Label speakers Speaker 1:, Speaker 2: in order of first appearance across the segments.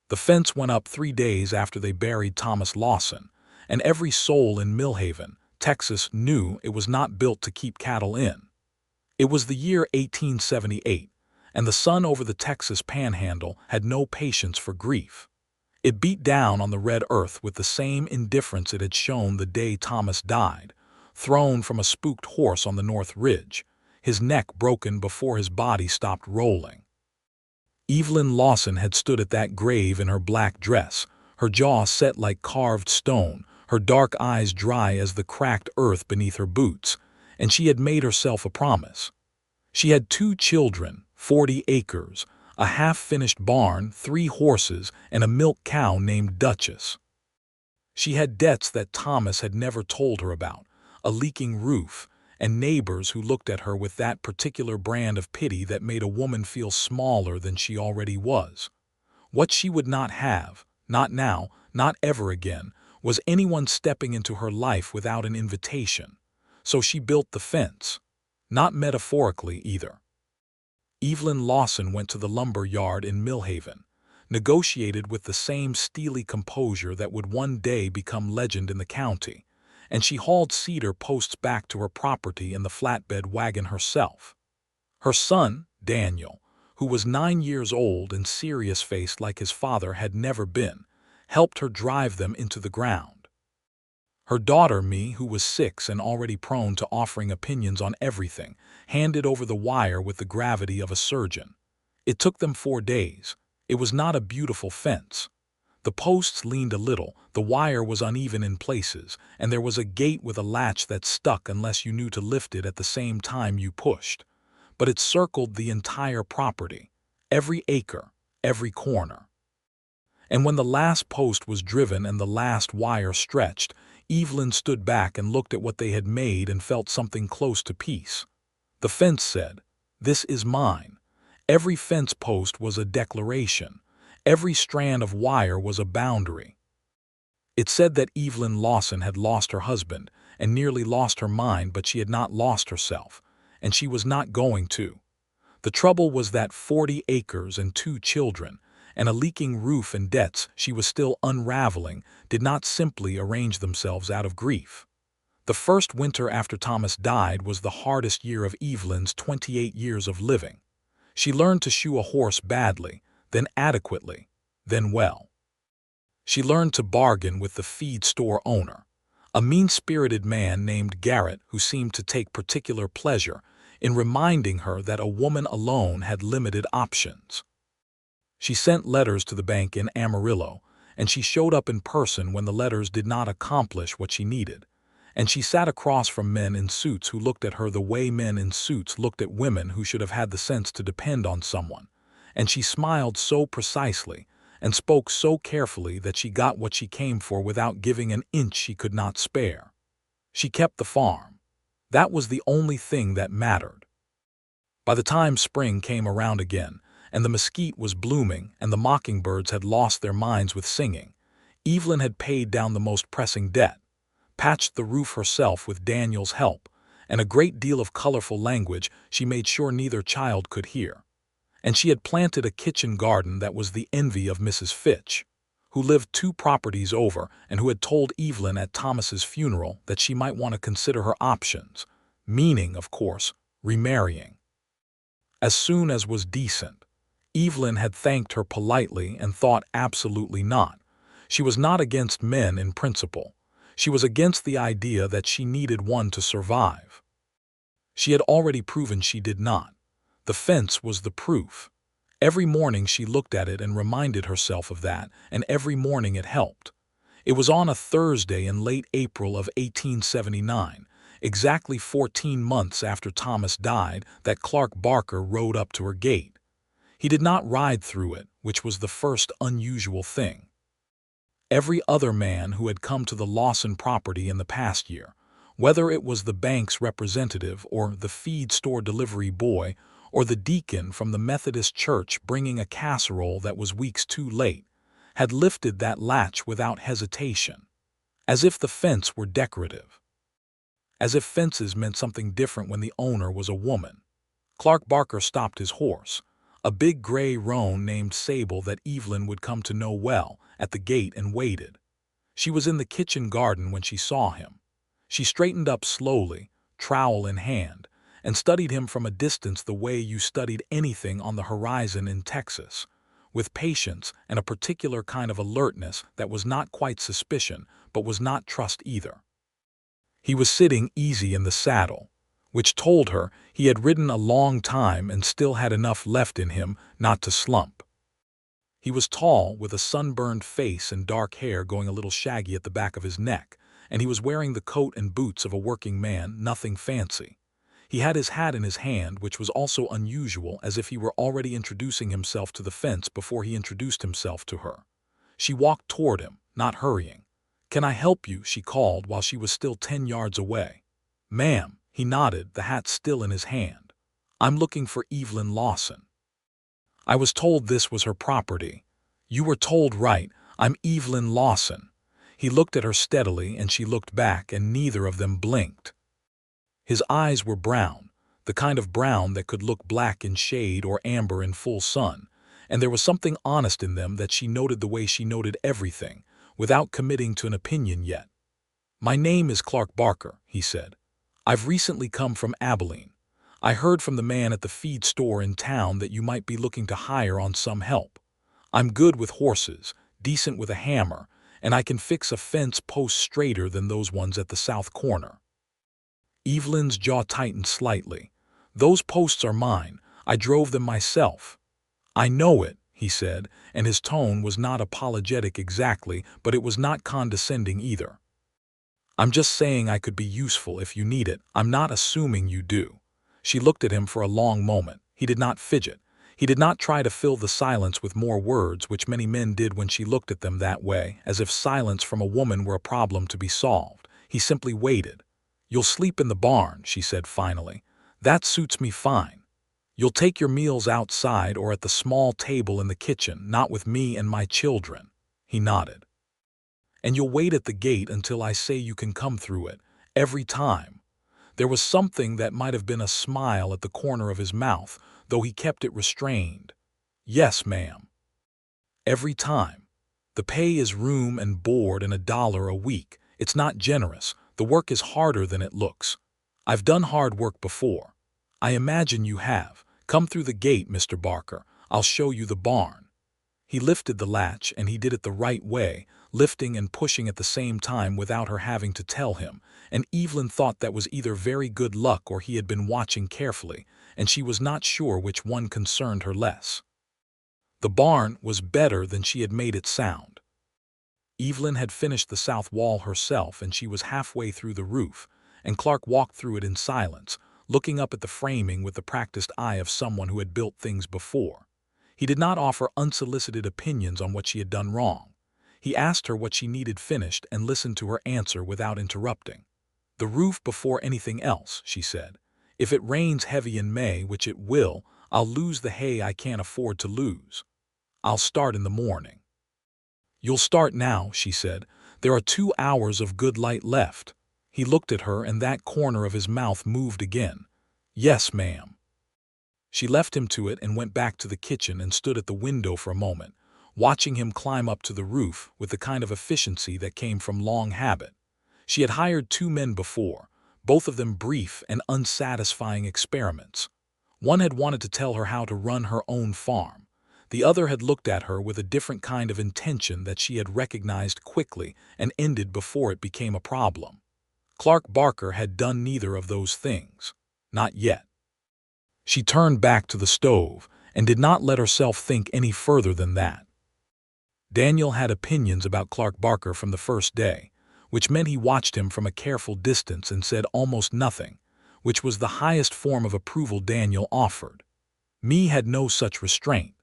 Speaker 1: The fence went up 3 days after they buried Thomas Lawson, and every soul in Millhaven, Texas knew it was not built to keep cattle in. It was the year 1878, and the sun over the Texas panhandle had no patience for grief. It beat down on the red earth with the same indifference it had shown the day Thomas died, thrown from a spooked horse on the North Ridge, his neck broken before his body stopped rolling. Evelyn Lawson had stood at that grave in her black dress, her jaw set like carved stone, her dark eyes dry as the cracked earth beneath her boots, and she had made herself a promise. She had 2 children, 40 acres, a half-finished barn, 3 horses, and a milk cow named Duchess. She had debts that Thomas had never told her about, a leaking roof, and neighbors who looked at her with that particular brand of pity that made a woman feel smaller than she already was. What she would not have, not now, not ever again, was anyone stepping into her life without an invitation. So she built the fence. Not metaphorically either. Evelyn Lawson went to the lumber yard in Millhaven, negotiated with the same steely composure that would one day become legend in the county, and she hauled cedar posts back to her property in the flatbed wagon herself. Her son, Daniel, who was 9 years old and serious-faced like his father had never been, helped her drive them into the ground. Her daughter, Me, who was 6 and already prone to offering opinions on everything, handed over the wire with the gravity of a surgeon. It took them 4 days. It was not a beautiful fence. The posts leaned a little, the wire was uneven in places, and there was a gate with a latch that stuck unless you knew to lift it at the same time you pushed. But it circled the entire property, every acre, every corner. And when the last post was driven and the last wire stretched, Evelyn stood back and looked at what they had made and felt something close to peace. The fence said, "This is mine." Every fence post was a declaration. Every strand of wire was a boundary. It said that Evelyn Lawson had lost her husband and nearly lost her mind, but she had not lost herself, and she was not going to. The trouble was that 40 acres and 2 children, and a leaking roof and debts she was still unraveling did not simply arrange themselves out of grief. The first winter after Thomas died was the hardest year of Evelyn's 28 years of living. She learned to shoe a horse badly, then adequately, then well. She learned to bargain with the feed store owner, a mean-spirited man named Garrett who seemed to take particular pleasure in reminding her that a woman alone had limited options. She sent letters to the bank in Amarillo, and she showed up in person when the letters did not accomplish what she needed. And she sat across from men in suits who looked at her the way men in suits looked at women who should have had the sense to depend on someone. And she smiled so precisely and spoke so carefully that she got what she came for without giving an inch she could not spare. She kept the farm. That was the only thing that mattered. By the time spring came around again, and the mesquite was blooming and the mockingbirds had lost their minds with singing, Evelyn had paid down the most pressing debt, patched the roof herself with Daniel's help, and a great deal of colorful language she made sure neither child could hear. And she had planted a kitchen garden that was the envy of Mrs. Fitch, who lived 2 properties over and who had told Evelyn at Thomas's funeral that she might want to consider her options, meaning, of course, remarrying. As soon as was decent. Evelyn had thanked her politely and thought absolutely not. She was not against men in principle. She was against the idea that she needed one to survive. She had already proven she did not. The fence was the proof. Every morning she looked at it and reminded herself of that, and every morning it helped. It was on a Thursday in late April of 1879, exactly 14 months after Thomas died, that Clark Barker rode up to her gate. He did not ride through it, which was the first unusual thing. Every other man who had come to the Lawson property in the past year, whether it was the bank's representative or the feed store delivery boy or the deacon from the Methodist church bringing a casserole that was weeks too late, had lifted that latch without hesitation, as if the fence were decorative. As if fences meant something different when the owner was a woman. Clark Barker stopped his horse, a big gray roan named Sable that Evelyn would come to know well, at the gate and waited. She was in the kitchen garden when she saw him. She straightened up slowly, trowel in hand, and studied him from a distance the way you studied anything on the horizon in Texas, with patience and a particular kind of alertness that was not quite suspicion but was not trust either. He was sitting easy in the saddle, which told her he had ridden a long time and still had enough left in him not to slump. He was tall, with a sunburned face and dark hair going a little shaggy at the back of his neck, and he was wearing the coat and boots of a working man, nothing fancy. He had his hat in his hand, which was also unusual, as if he were already introducing himself to the fence before he introduced himself to her. She walked toward him, not hurrying. "Can I help you?" she called while she was still 10 yards away. "Ma'am," he nodded, the hat still in his hand. "I'm looking for Evelyn Lawson." "I was told this was her property." "You were told right. I'm Evelyn Lawson." He looked at her steadily and she looked back, and neither of them blinked. His eyes were brown, the kind of brown that could look black in shade or amber in full sun, and there was something honest in them that she noted the way she noted everything, without committing to an opinion yet. "My name is Clark Barker," he said. "I've recently come from Abilene. I heard from the man at the feed store in town that you might be looking to hire on some help. I'm good with horses, decent with a hammer, and I can fix a fence post straighter than those ones at the south corner." Evelyn's jaw tightened slightly. "Those posts are mine. I drove them myself." "I know it," he said, and his tone was not apologetic exactly, but it was not condescending either. "I'm just saying I could be useful if you need it. I'm not assuming you do." She looked at him for a long moment. He did not fidget. He did not try to fill the silence with more words, which many men did when she looked at them that way, as if silence from a woman were a problem to be solved. He simply waited. "You'll sleep in the barn," she said finally. "That suits me fine. You'll take your meals outside or at the small table in the kitchen, not with me and my children." He nodded. "And you'll wait at the gate until I say you can come through it, every time." There was something that might have been a smile at the corner of his mouth, though he kept it restrained. "Yes, ma'am." "Every time. The pay is room and board and $1 a week. It's not generous. The work is harder than it looks. I've done hard work before. I imagine you have. Come through the gate, Mr. Barker. I'll show you the barn." He lifted the latch, and he did it the right way, lifting and pushing at the same time without her having to tell him, and Evelyn thought that was either very good luck or he had been watching carefully, and she was not sure which one concerned her less. The barn was better than she had made it sound. Evelyn had finished the south wall herself, and she was halfway through the roof, and Clark walked through it in silence, looking up at the framing with the practiced eye of someone who had built things before. He did not offer unsolicited opinions on what she had done wrong. He asked her what she needed finished and listened to her answer without interrupting. "The roof before anything else," she said. "If it rains heavy in May, which it will, I'll lose the hay I can't afford to lose. I'll start in the morning." "You'll start now," she said. "There are 2 hours of good light left." He looked at her, and that corner of his mouth moved again. "Yes, ma'am." She left him to it and went back to the kitchen and stood at the window for a moment, watching him climb up to the roof with the kind of efficiency that came from long habit. She had hired 2 men before, both of them brief and unsatisfying experiments. One had wanted to tell her how to run her own farm. The other had looked at her with a different kind of intention that she had recognized quickly and ended before it became a problem. Clark Barker had done neither of those things. Not yet. She turned back to the stove and did not let herself think any further than that. Daniel had opinions about Clark Barker from the first day, which meant he watched him from a careful distance and said almost nothing, which was the highest form of approval Daniel offered. Me had no such restraint.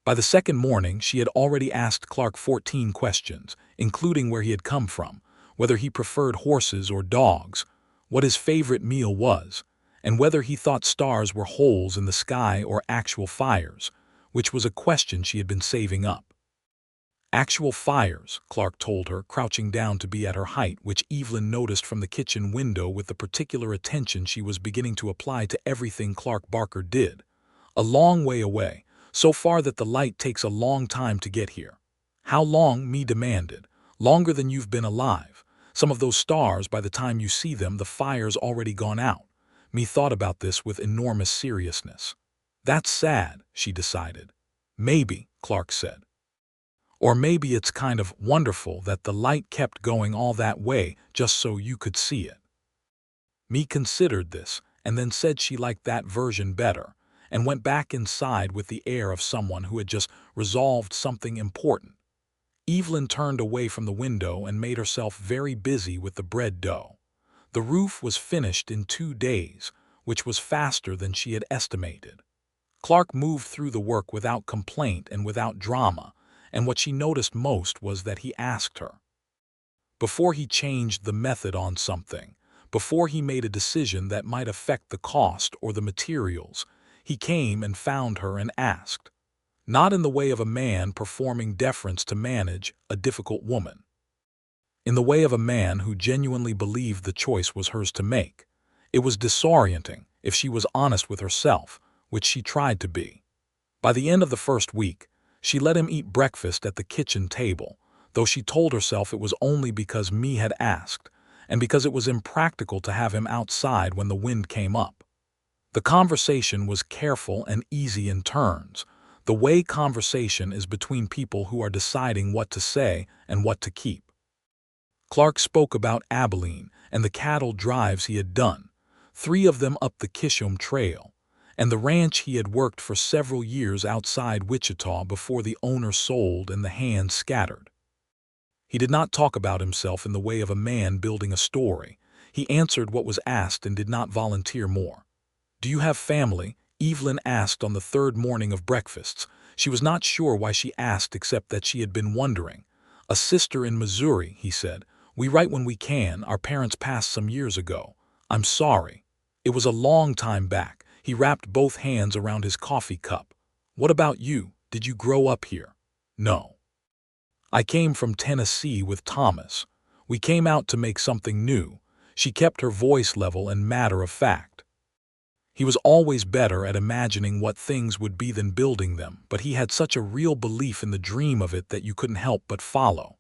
Speaker 1: By the second morning, she had already asked Clark 14 questions, including where he had come from, whether he preferred horses or dogs, what his favorite meal was, and whether he thought stars were holes in the sky or actual fires, which was a question she had been saving up. "Actual fires," Clark told her, crouching down to be at her height, which Evelyn noticed from the kitchen window with the particular attention she was beginning to apply to everything Clark Barker did. A long way away, So far that the light takes a long time to get here. How long? Me demanded. Longer than you've been alive. Some of those stars, by the time you see them, the fire's already gone out. Me thought about this with enormous seriousness. That's sad, she decided. Maybe, Clark said. Or maybe it's kind of wonderful that the light kept going all that way just so you could see it. Me considered this, and then said she liked that version better, and went back inside with the air of someone who had just resolved something important. Evelyn turned away from the window and made herself very busy with the bread dough. The roof was finished in 2 days, which was faster than she had estimated. Clark moved through the work without complaint and without drama, and what she noticed most was that he asked her. Before he changed the method on something, before he made a decision that might affect the cost or the materials, he came and found her and asked. Not in the way of a man performing deference to manage a difficult woman. In the way of a man who genuinely believed the choice was hers to make. It was disorienting if she was honest with herself, which she tried to be. By the end of the first week, she let him eat breakfast at the kitchen table, though she told herself it was only because me had asked, and because it was impractical to have him outside when the wind came up. The conversation was careful and easy in turns, the way conversation is between people who are deciding what to say and what to keep. Clark spoke about Abilene and the cattle drives he had done, 3 of them up the Kishom Trail, and the ranch he had worked for several years outside Wichita before the owner sold and the hands scattered. He did not talk about himself in the way of a man building a story. He answered what was asked and did not volunteer more. Do you have family? Evelyn asked on the 3rd morning of breakfasts. She was not sure why she asked except that she had been wondering. A sister in Missouri, he said. We write when we can. Our parents passed some years ago. I'm sorry. It was a long time back. He wrapped both hands around his coffee cup. What about you? Did you grow up here? No. I came from Tennessee with Thomas. We came out to make something new. She kept her voice level and matter of fact. He was always better at imagining what things would be than building them, but he had such a real belief in the dream of it that you couldn't help but follow.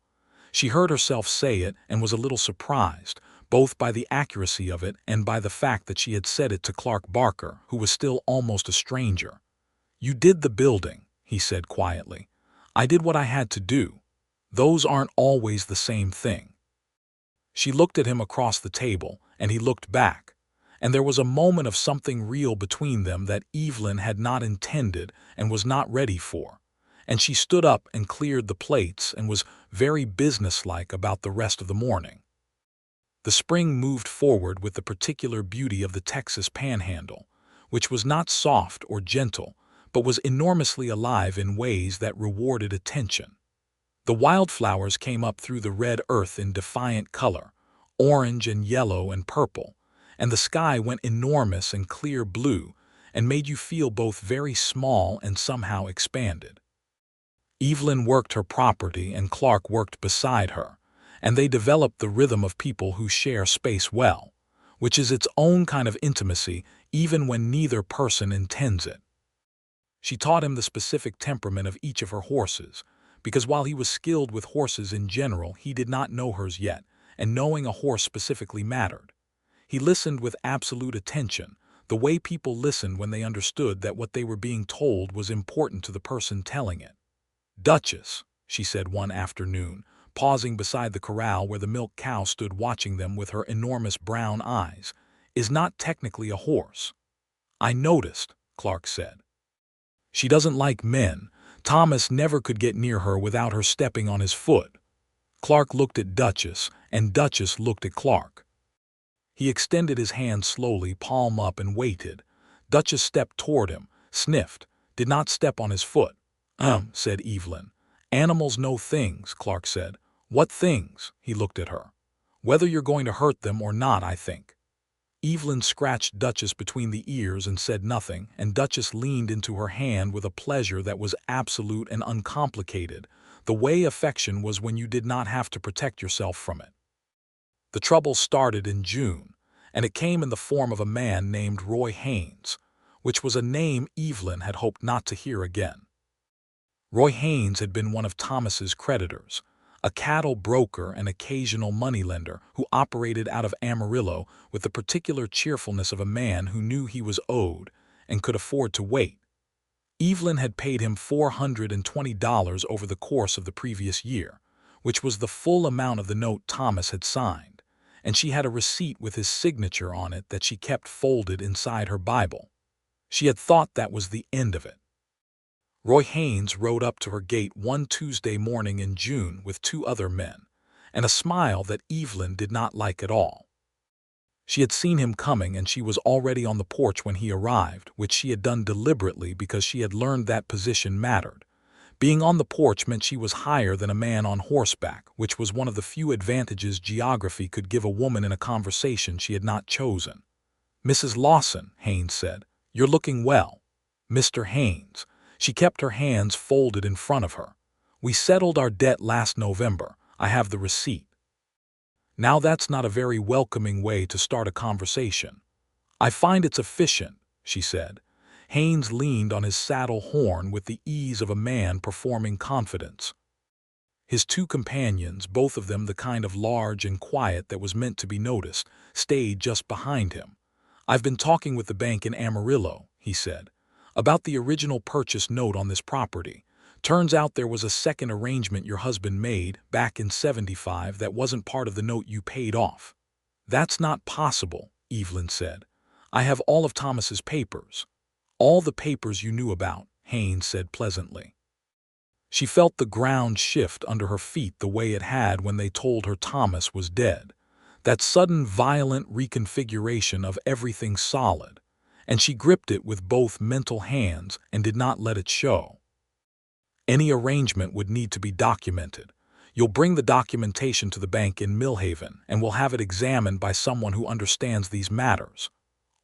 Speaker 1: She heard herself say it and was a little surprised, both by the accuracy of it and by the fact that she had said it to Clark Barker, who was still almost a stranger. You did the building, he said quietly. I did what I had to do. Those aren't always the same thing. She looked at him across the table, and he looked back. And there was a moment of something real between them that Evelyn had not intended and was not ready for. And she stood up and cleared the plates and was very businesslike about the rest of the morning. The spring moved forward with the particular beauty of the Texas Panhandle, which was not soft or gentle, but was enormously alive in ways that rewarded attention. The wildflowers came up through the red earth in defiant color, orange and yellow and purple, and the sky went enormous and clear blue and made you feel both very small and somehow expanded. Evelyn worked her property and Clark worked beside her, and they developed the rhythm of people who share space well, which is its own kind of intimacy even when neither person intends it. She taught him the specific temperament of each of her horses, because while he was skilled with horses in general, he did not know hers yet, and knowing a horse specifically mattered. He listened with absolute attention, the way people listened when they understood that what they were being told was important to the person telling it. Duchess, she said one afternoon, pausing beside the corral where the milk cow stood watching them with her enormous brown eyes, is not technically a horse. I noticed, Clark said. She doesn't like men. Thomas never could get near her without her stepping on his foot. Clark looked at Duchess, and Duchess looked at Clark. He extended his hand slowly, palm up, and waited. Duchess stepped toward him, sniffed, did not step on his foot. Said Evelyn. Animals know things, Clark said. What things? He looked at her. Whether you're going to hurt them or not, I think. Evelyn scratched Duchess between the ears and said nothing, and Duchess leaned into her hand with a pleasure that was absolute and uncomplicated, the way affection was when you did not have to protect yourself from it. The trouble started in June, and it came in the form of a man named Roy Haynes, which was a name Evelyn had hoped not to hear again. Roy Haynes had been one of Thomas's creditors, a cattle broker and occasional moneylender who operated out of Amarillo with the particular cheerfulness of a man who knew he was owed and could afford to wait. Evelyn had paid him $420 over the course of the previous year, which was the full amount of the note Thomas had signed, and she had a receipt with his signature on it that she kept folded inside her Bible. She had thought that was the end of it. Roy Haynes rode up to her gate one Tuesday morning in June with two other men, and a smile that Evelyn did not like at all. She had seen him coming and she was already on the porch when he arrived, which she had done deliberately because she had learned that position mattered. Being on the porch meant she was higher than a man on horseback, which was one of the few advantages geography could give a woman in a conversation she had not chosen. "Mrs. Lawson," Haynes said, "you're looking well." "Mr. Haynes." She kept her hands folded in front of her. "We settled our debt last November. I have the receipt." Now that's not a very welcoming way to start a conversation. "I find it's efficient," she said. Haynes leaned on his saddle horn with the ease of a man performing confidence. His two companions, both of them the kind of large and quiet that was meant to be noticed, stayed just behind him. "I've been talking with the bank in Amarillo," he said, "about the original purchase note on this property. Turns out there was a second arrangement your husband made back in '75 that wasn't part of the note you paid off." "That's not possible," Evelyn said. "I have all of Thomas's papers." "All the papers you knew about," Haynes said pleasantly. She felt the ground shift under her feet the way it had when they told her Thomas was dead. That sudden violent reconfiguration of everything solid, and she gripped it with both mental hands and did not let it show. "Any arrangement would need to be documented. You'll bring the documentation to the bank in Millhaven and we'll have it examined by someone who understands these matters."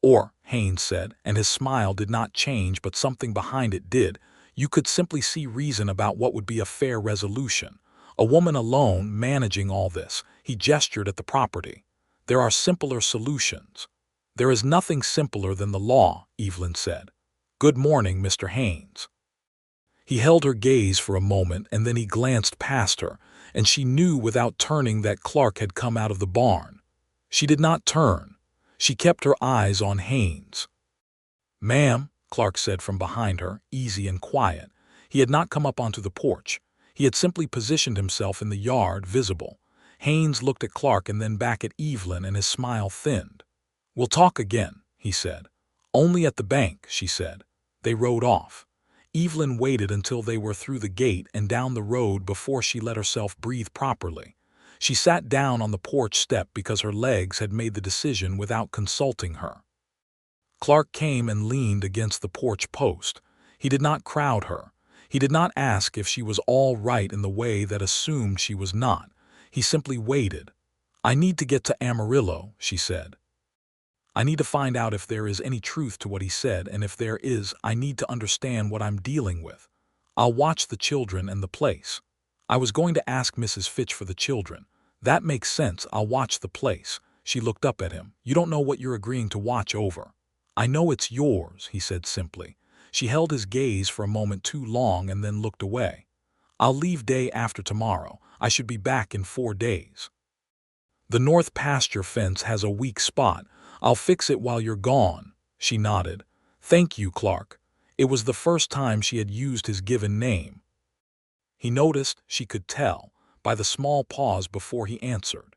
Speaker 1: "Or," Haynes said, and his smile did not change but something behind it did, "you could simply see reason about what would be a fair resolution. A woman alone managing all this." He gestured at the property. "There are simpler solutions." "There is nothing simpler than the law," Evelyn said. "Good morning, Mr. Haynes." He held her gaze for a moment and then he glanced past her, and she knew without turning that Clark had come out of the barn. She did not turn. She kept her eyes on Haynes. "Ma'am," Clark said from behind her, easy and quiet. He had not come up onto the porch. He had simply positioned himself in the yard, visible. Haynes looked at Clark and then back at Evelyn and his smile thinned. "We'll talk again," he said. "Only at the bank," she said. They rode off. Evelyn waited until they were through the gate and down the road before she let herself breathe properly. She sat down on the porch step because her legs had made the decision without consulting her. Clark came and leaned against the porch post. He did not crowd her. He did not ask if she was all right in the way that assumed she was not. He simply waited. "I need to get to Amarillo," she said. "I need to find out if there is any truth to what he said, and if there is, I need to understand what I'm dealing with. I'll watch the children and the place." "I was going to ask Mrs. Fitch for the children." "That makes sense. I'll watch the place." She looked up at him. "You don't know what you're agreeing to watch over." "I know it's yours," he said simply. She held his gaze for a moment too long and then looked away. "I'll leave day after tomorrow. I should be back in 4 days. The north pasture fence has a weak spot. I'll fix it while you're gone." She nodded. "Thank you, Clark." It was the first time she had used his given name. He noticed, she could tell, by the small pause before he answered.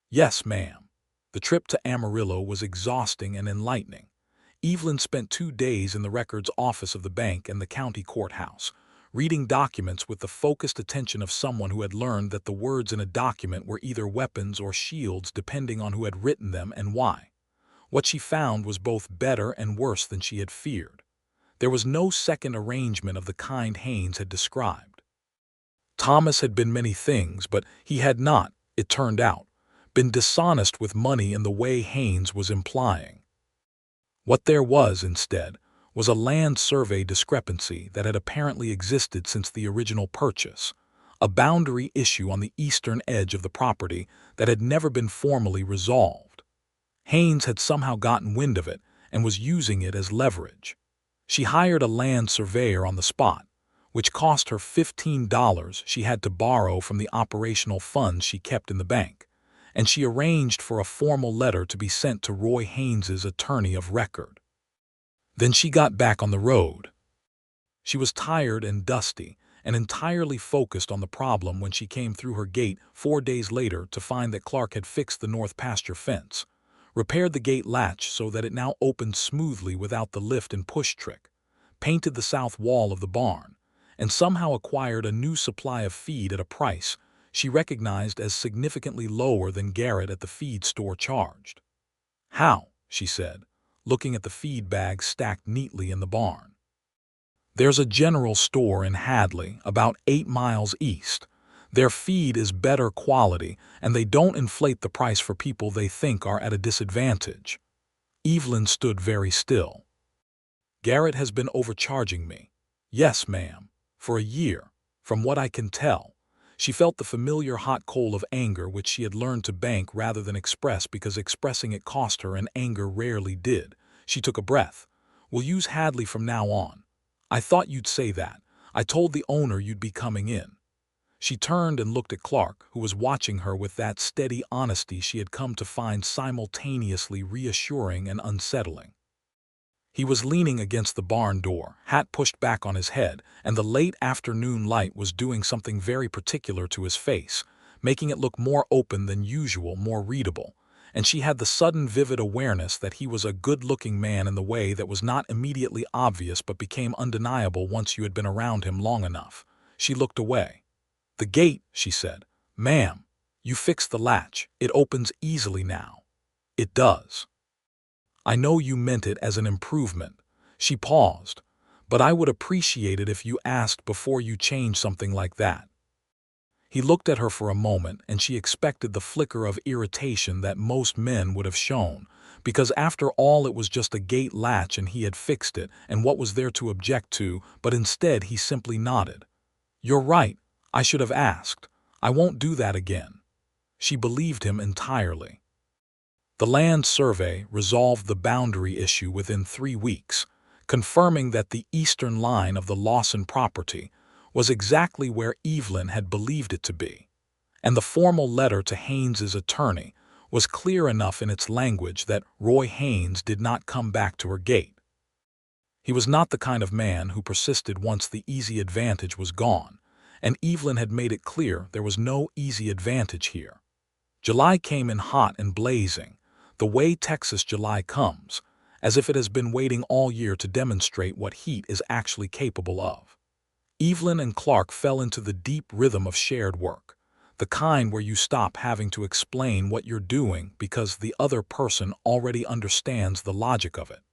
Speaker 1: "Yes, ma'am." The trip to Amarillo was exhausting and enlightening. Evelyn spent 2 days in the records office of the bank and the county courthouse, reading documents with the focused attention of someone who had learned that the words in a document were either weapons or shields depending on who had written them and why. What she found was both better and worse than she had feared. There was no second arrangement of the kind Haynes had described. Thomas had been many things, but he had not, it turned out, been dishonest with money in the way Haynes was implying. What there was, instead, was a land survey discrepancy that had apparently existed since the original purchase, a boundary issue on the eastern edge of the property that had never been formally resolved. Haynes had somehow gotten wind of it and was using it as leverage. She hired a land surveyor on the spot. which cost her $15 she had to borrow from the operational funds she kept in the bank, and she arranged for a formal letter to be sent to Roy Haynes's attorney of record. Then she got back on the road. She was tired and dusty, and entirely focused on the problem when she came through her gate 4 days later to find that Clark had fixed the north pasture fence, repaired the gate latch so that it now opened smoothly without the lift and push trick, painted the south wall of the barn, and somehow acquired a new supply of feed at a price she recognized as significantly lower than Garrett at the feed store charged. "How?" she said, looking at the feed bags stacked neatly in the barn. "There's a general store in Hadley, about 8 miles east. Their feed is better quality, and they don't inflate the price for people they think are at a disadvantage." Evelyn stood very still. "Garrett has been overcharging me." "Yes, ma'am. For a year, from what I can tell." She felt the familiar hot coal of anger which she had learned to bank rather than express because expressing it cost her and anger rarely did. She took a breath. "We'll use Hadley from now on. I thought you'd say that. I told the owner you'd be coming in." She turned and looked at Clark, who was watching her with that steady honesty she had come to find simultaneously reassuring and unsettling. He was leaning against the barn door, hat pushed back on his head, and the late afternoon light was doing something very particular to his face, making it look more open than usual, more readable, and she had the sudden vivid awareness that he was a good-looking man in the way that was not immediately obvious but became undeniable once you had been around him long enough. She looked away. "The gate," she said. "Ma'am, you fixed the latch. It opens easily now." "It does." "I know you meant it as an improvement." She paused. "But I would appreciate it if you asked before you change something like that." He looked at her for a moment, and she expected the flicker of irritation that most men would have shown, because after all it was just a gate latch and he had fixed it, and what was there to object to? But instead he simply nodded. "You're right. I should have asked. I won't do that again." She believed him entirely. The land survey resolved the boundary issue within 3 weeks, confirming that the eastern line of the Lawson property was exactly where Evelyn had believed it to be, and the formal letter to Haynes's attorney was clear enough in its language that Roy Haynes did not come back to her gate. He was not the kind of man who persisted once the easy advantage was gone, and Evelyn had made it clear there was no easy advantage here. July came in hot and blazing, the way Texas July comes, as if it has been waiting all year to demonstrate what heat is actually capable of. Evelyn and Clark fell into the deep rhythm of shared work, the kind where you stop having to explain what you're doing because the other person already understands the logic of it.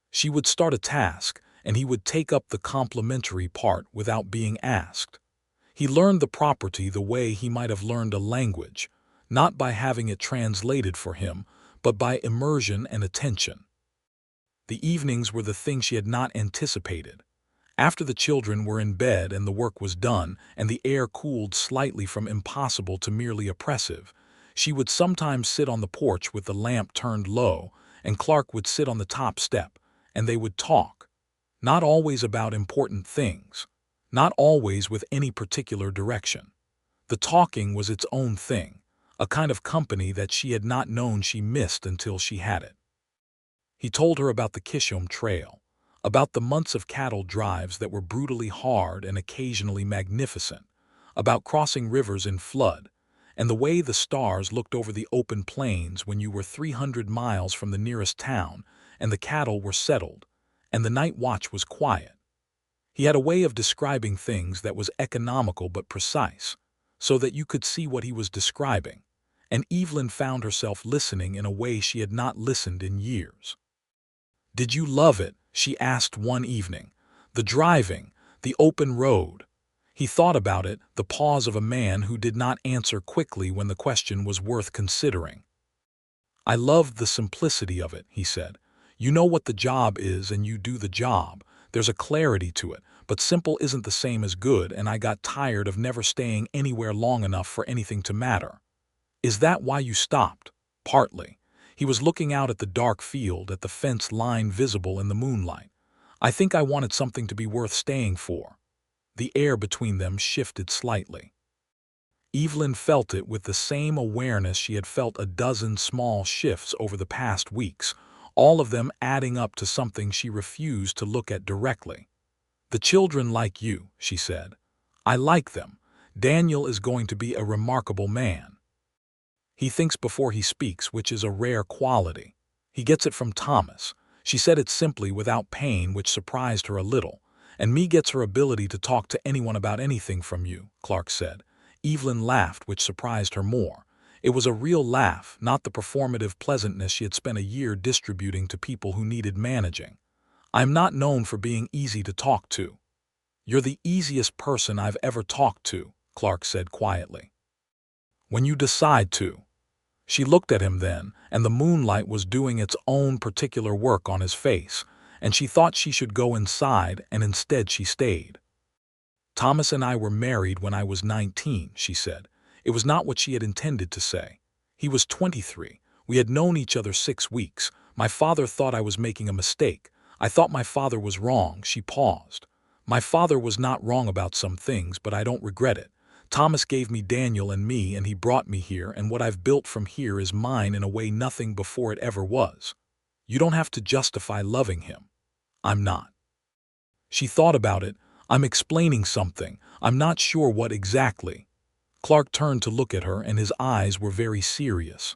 Speaker 1: She would start a task, and he would take up the complementary part without being asked. He learned the property the way he might have learned a language, not by having it translated for him, but by immersion and attention. The evenings were the thing she had not anticipated. After the children were in bed and the work was done, and the air cooled slightly from impossible to merely oppressive, she would sometimes sit on the porch with the lamp turned low, and Clark would sit on the top step, and they would talk. Not always about important things, not always with any particular direction. The talking was its own thing, a kind of company that she had not known she missed until she had it. He told her about the Kishom Trail, about the months of cattle drives that were brutally hard and occasionally magnificent, about crossing rivers in flood, and the way the stars looked over the open plains when you were 300 miles from the nearest town and the cattle were settled, and the night watch was quiet. He had a way of describing things that was economical but precise, so that you could see what he was describing, and Evelyn found herself listening in a way she had not listened in years. "Did you love it?" she asked one evening. "The driving, the open road." He thought about it, the pause of a man who did not answer quickly when the question was worth considering. "I loved the simplicity of it," he said. "You know what the job is and you do the job. There's a clarity to it, but simple isn't the same as good, and I got tired of never staying anywhere long enough for anything to matter." "Is that why you stopped?" "Partly." He was looking out at the dark field, at the fence line visible in the moonlight. "I think I wanted something to be worth staying for." The air between them shifted slightly. Evelyn felt it with the same awareness she had felt a dozen small shifts over the past weeks, all of them adding up to something she refused to look at directly. "The children like you," she said. "I like them. Daniel is going to be a remarkable man. He thinks before he speaks, which is a rare quality. He gets it from Thomas." She said it simply, without pain, which surprised her a little. "And me gets her ability to talk to anyone about anything from you," Clark said. Evelyn laughed, which surprised her more. It was a real laugh, not the performative pleasantness she had spent a year distributing to people who needed managing. "I'm not known for being easy to talk to." "You're the easiest person I've ever talked to," Clark said quietly. "When you decide to." She looked at him then, and the moonlight was doing its own particular work on his face, and she thought she should go inside, and instead she stayed. "Thomas and I were married when I was 19, she said. It was not what she had intended to say. He was 23. We had known each other 6 weeks. My father thought I was making a mistake. I thought my father was wrong." She paused. "My father was not wrong about some things, but I don't regret it. Thomas gave me Daniel and me, and he brought me here, and what I've built from here is mine in a way nothing before it ever was. You don't have to justify loving him. I'm not." She thought about it. "I'm explaining something. I'm not sure what exactly." Clark turned to look at her, and his eyes were very serious.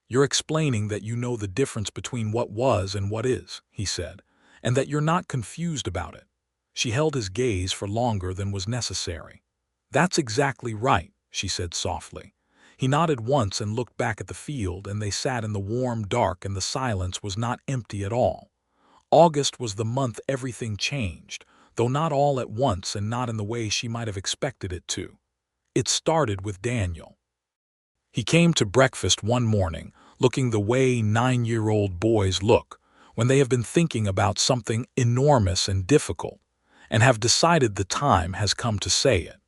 Speaker 1: "You're explaining that you know the difference between what was and what is," he said, "and that you're not confused about it." She held his gaze for longer than was necessary. "That's exactly right," she said softly. He nodded once and looked back at the field, and they sat in the warm dark, and the silence was not empty at all. August was the month everything changed, though not all at once and not in the way she might have expected it to. It started with Daniel. He came to breakfast one morning, looking the way 9-year-old boys look when they have been thinking about something enormous and difficult, and have decided the time has come to say it.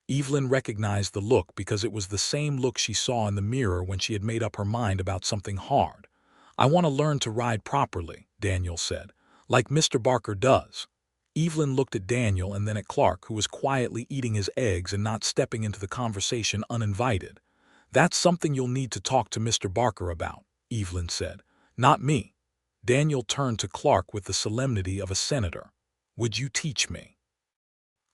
Speaker 1: Evelyn recognized the look because it was the same look she saw in the mirror when she had made up her mind about something hard. "I want to learn to ride properly," Daniel said, "like Mr. Barker does." Evelyn looked at Daniel and then at Clark, who was quietly eating his eggs and not stepping into the conversation uninvited. "That's something you'll need to talk to Mr. Barker about," Evelyn said. "Not me." Daniel turned to Clark with the solemnity of a senator. "Would you teach me?"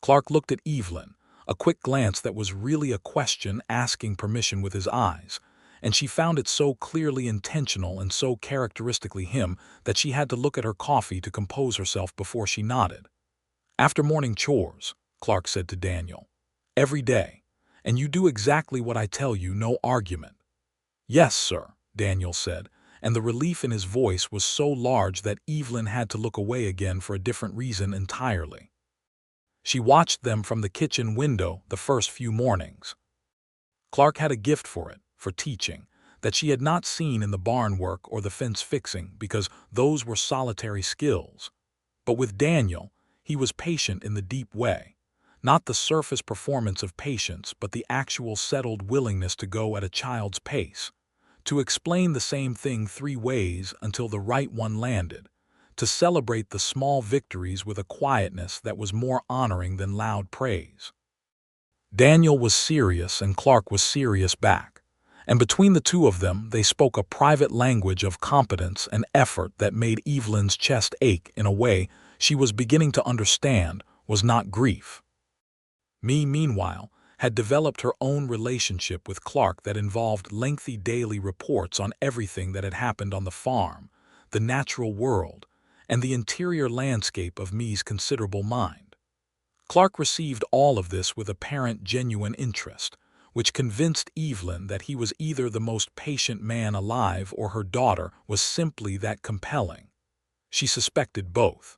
Speaker 1: Clark looked at Evelyn, a quick glance that was really a question, asking permission with his eyes, and she found it so clearly intentional and so characteristically him that she had to look at her coffee to compose herself before she nodded. "After morning chores," Clark said to Daniel. "Every day. And you do exactly what I tell you, no argument." "Yes, sir," Daniel said, and the relief in his voice was so large that Evelyn had to look away again for a different reason entirely. She watched them from the kitchen window the first few mornings. Clark had a gift for it, for teaching, that she had not seen in the barn work or the fence fixing, because those were solitary skills. But with Daniel, he was patient in the deep way. Not the surface performance of patience, but the actual settled willingness to go at a child's pace. To explain the same thing 3 ways until the right one landed. To celebrate the small victories with a quietness that was more honoring than loud praise. Daniel was serious and Clark was serious back, and between the two of them they spoke a private language of competence and effort that made Evelyn's chest ache in a way she was beginning to understand was not grief. Meanwhile, had developed her own relationship with Clark that involved lengthy daily reports on everything that had happened on the farm, the natural world, and the interior landscape of Me's considerable mind. Clark received all of this with apparent genuine interest, which convinced Evelyn that he was either the most patient man alive or her daughter was simply that compelling. She suspected both.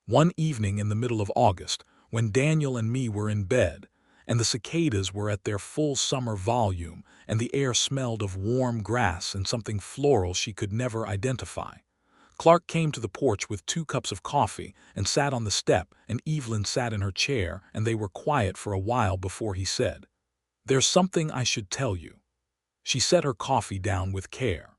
Speaker 1: One evening in the middle of August, when Daniel and Me were in bed, and the cicadas were at their full summer volume, and the air smelled of warm grass and something floral she could never identify, Clark came to the porch with 2 cups of coffee and sat on the step, and Evelyn sat in her chair, and they were quiet for a while before he said, "There's something I should tell you." She set her coffee down with care.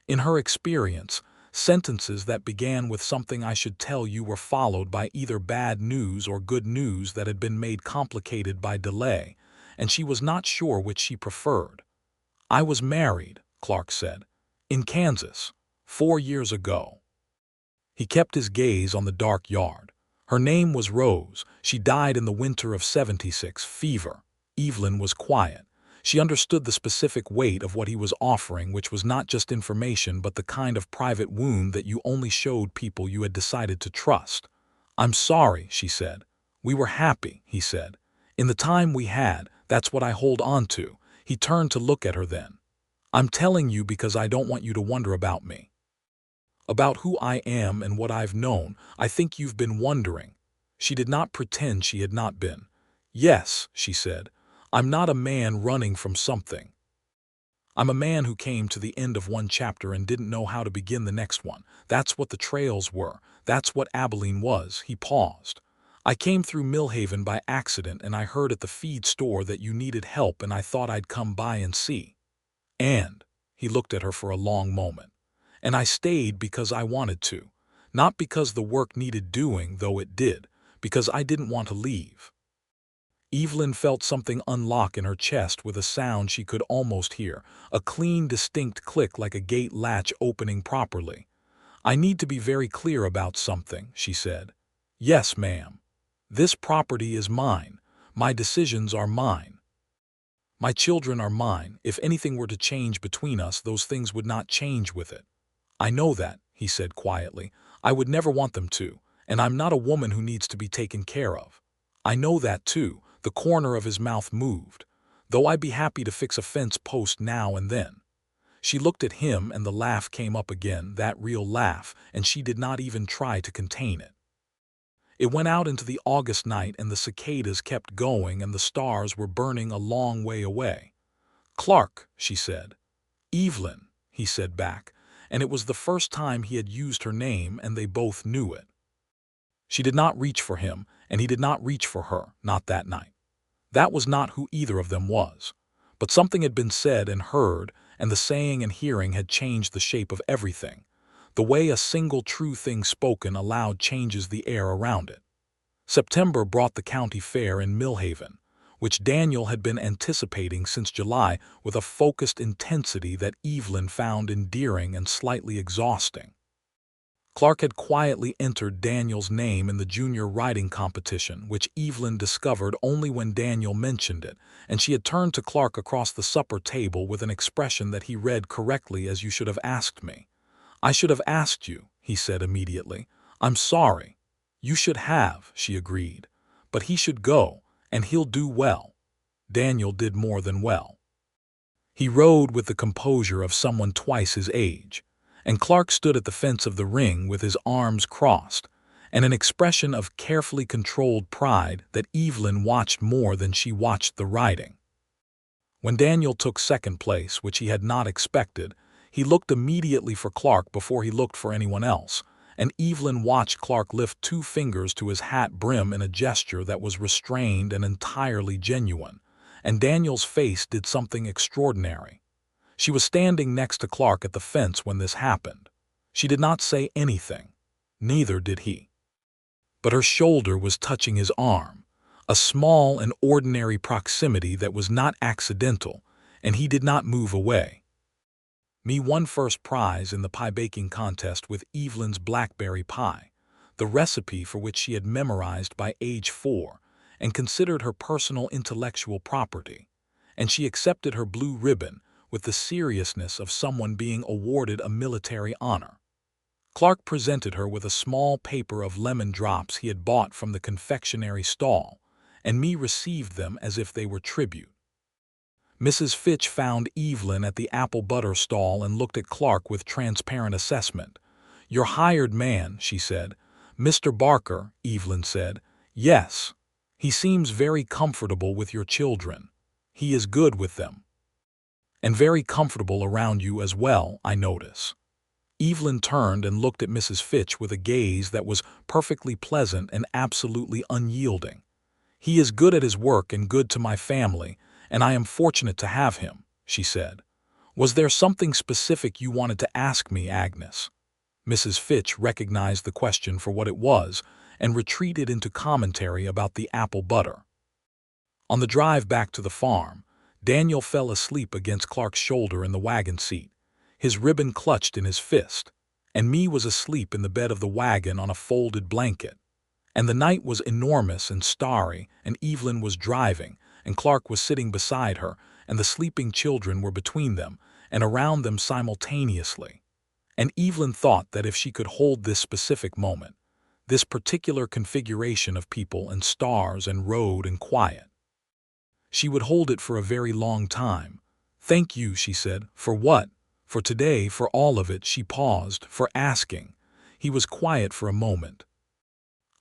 Speaker 1: In her experience, Sentences that began with something I should tell you were followed by either bad news or good news that had been made complicated by delay, and she was not sure which she preferred. "I was married," Clark said, "in Kansas, 4 years ago." He kept his gaze on the dark yard. "Her name was Rose. She died in the winter of '76, fever." Evelyn was quiet. She understood the specific weight of what he was offering, which was not just information but the kind of private wound that you only showed people you had decided to trust. "I'm sorry," she said. "We were happy," he said. "In the time we had, that's what I hold on to." He turned to look at her then. "I'm telling you because I don't want you to wonder about me. About who I am and what I've known. I think you've been wondering." She did not pretend she had not been. "Yes," she said. "I'm not a man running from something. I'm a man who came to the end of one chapter and didn't know how to begin the next one. That's what the trails were. That's what Abilene was." He paused. "I came through Millhaven by accident and I heard at the feed store that you needed help and I thought I'd come by and see. And," he looked at her for a long moment, "and I stayed because I wanted to. Not because the work needed doing, though it did, because I didn't want to leave." Evelyn felt something unlock in her chest with a sound she could almost hear, a clean, distinct click like a gate latch opening properly. "I need to be very clear about something," she said. "Yes, ma'am. This property is mine. My decisions are mine. My children are mine. If anything were to change between us, those things would not change with it." "I know that," he said quietly. "I would never want them to, and I'm not a woman who needs to be taken care of." "I know that too." The corner of his mouth moved. "Though I'd be happy to fix a fence post now and then." She looked at him and the laugh came up again, that real laugh, and she did not even try to contain it. It went out into the August night and the cicadas kept going and the stars were burning a long way away. "Clark," she said. "Evelyn," he said back, and it was the first time he had used her name and they both knew it. She did not reach for him, and he did not reach for her, not that night. That was not who either of them was. But something had been said and heard, and the saying and hearing had changed the shape of everything. The way a single true thing spoken aloud changes the air around it. September brought the county fair in Millhaven, which Daniel had been anticipating since July with a focused intensity that Evelyn found endearing and slightly exhausting. Clark had quietly entered Daniel's name in the junior riding competition, which Evelyn discovered only when Daniel mentioned it, and she had turned to Clark across the supper table with an expression that he read correctly as "You should have asked me." "I should have asked you," he said immediately. "I'm sorry." "You should have," she agreed. "But he should go, and he'll do well." Daniel did more than well. He rode with the composure of someone twice his age, and Clark stood at the fence of the ring with his arms crossed, and an expression of carefully controlled pride that Evelyn watched more than she watched the riding. When Daniel took second place, which he had not expected, he looked immediately for Clark before he looked for anyone else, and Evelyn watched Clark lift 2 fingers to his hat brim in a gesture that was restrained and entirely genuine, and Daniel's face did something extraordinary. She was standing next to Clark at the fence when this happened. She did not say anything. Neither did he. But her shoulder was touching his arm, a small and ordinary proximity that was not accidental, and he did not move away. Me won first prize in the pie baking contest with Evelyn's blackberry pie, the recipe for which she had memorized by age 4 and considered her personal intellectual property, and she accepted her blue ribbon with the seriousness of someone being awarded a military honor. Clark presented her with a small paper of lemon drops he had bought from the confectionery stall, and me received them as if they were tribute. Mrs. Fitch found Evelyn at the apple butter stall and looked at Clark with transparent assessment. "Your hired man," she said. "Mr. Barker," Evelyn said. "Yes. He seems very comfortable with your children. He is good with them. And very comfortable around you as well, I notice." Evelyn turned and looked at Mrs. Fitch with a gaze that was perfectly pleasant and absolutely unyielding. "He is good at his work and good to my family, and I am fortunate to have him," she said. "Was there something specific you wanted to ask me, Agnes?" Mrs. Fitch recognized the question for what it was and retreated into commentary about the apple butter. On the drive back to the farm, Daniel fell asleep against Clark's shoulder in the wagon seat, his ribbon clutched in his fist, and me was asleep in the bed of the wagon on a folded blanket. And the night was enormous and starry, and Evelyn was driving, and Clark was sitting beside her, and the sleeping children were between them and around them simultaneously. And Evelyn thought that if she could hold this specific moment, this particular configuration of people and stars and road and quiet, she would hold it for a very long time. "Thank you," she said. "For what?" "For today, for all of it," she paused, "for asking." He was quiet for a moment.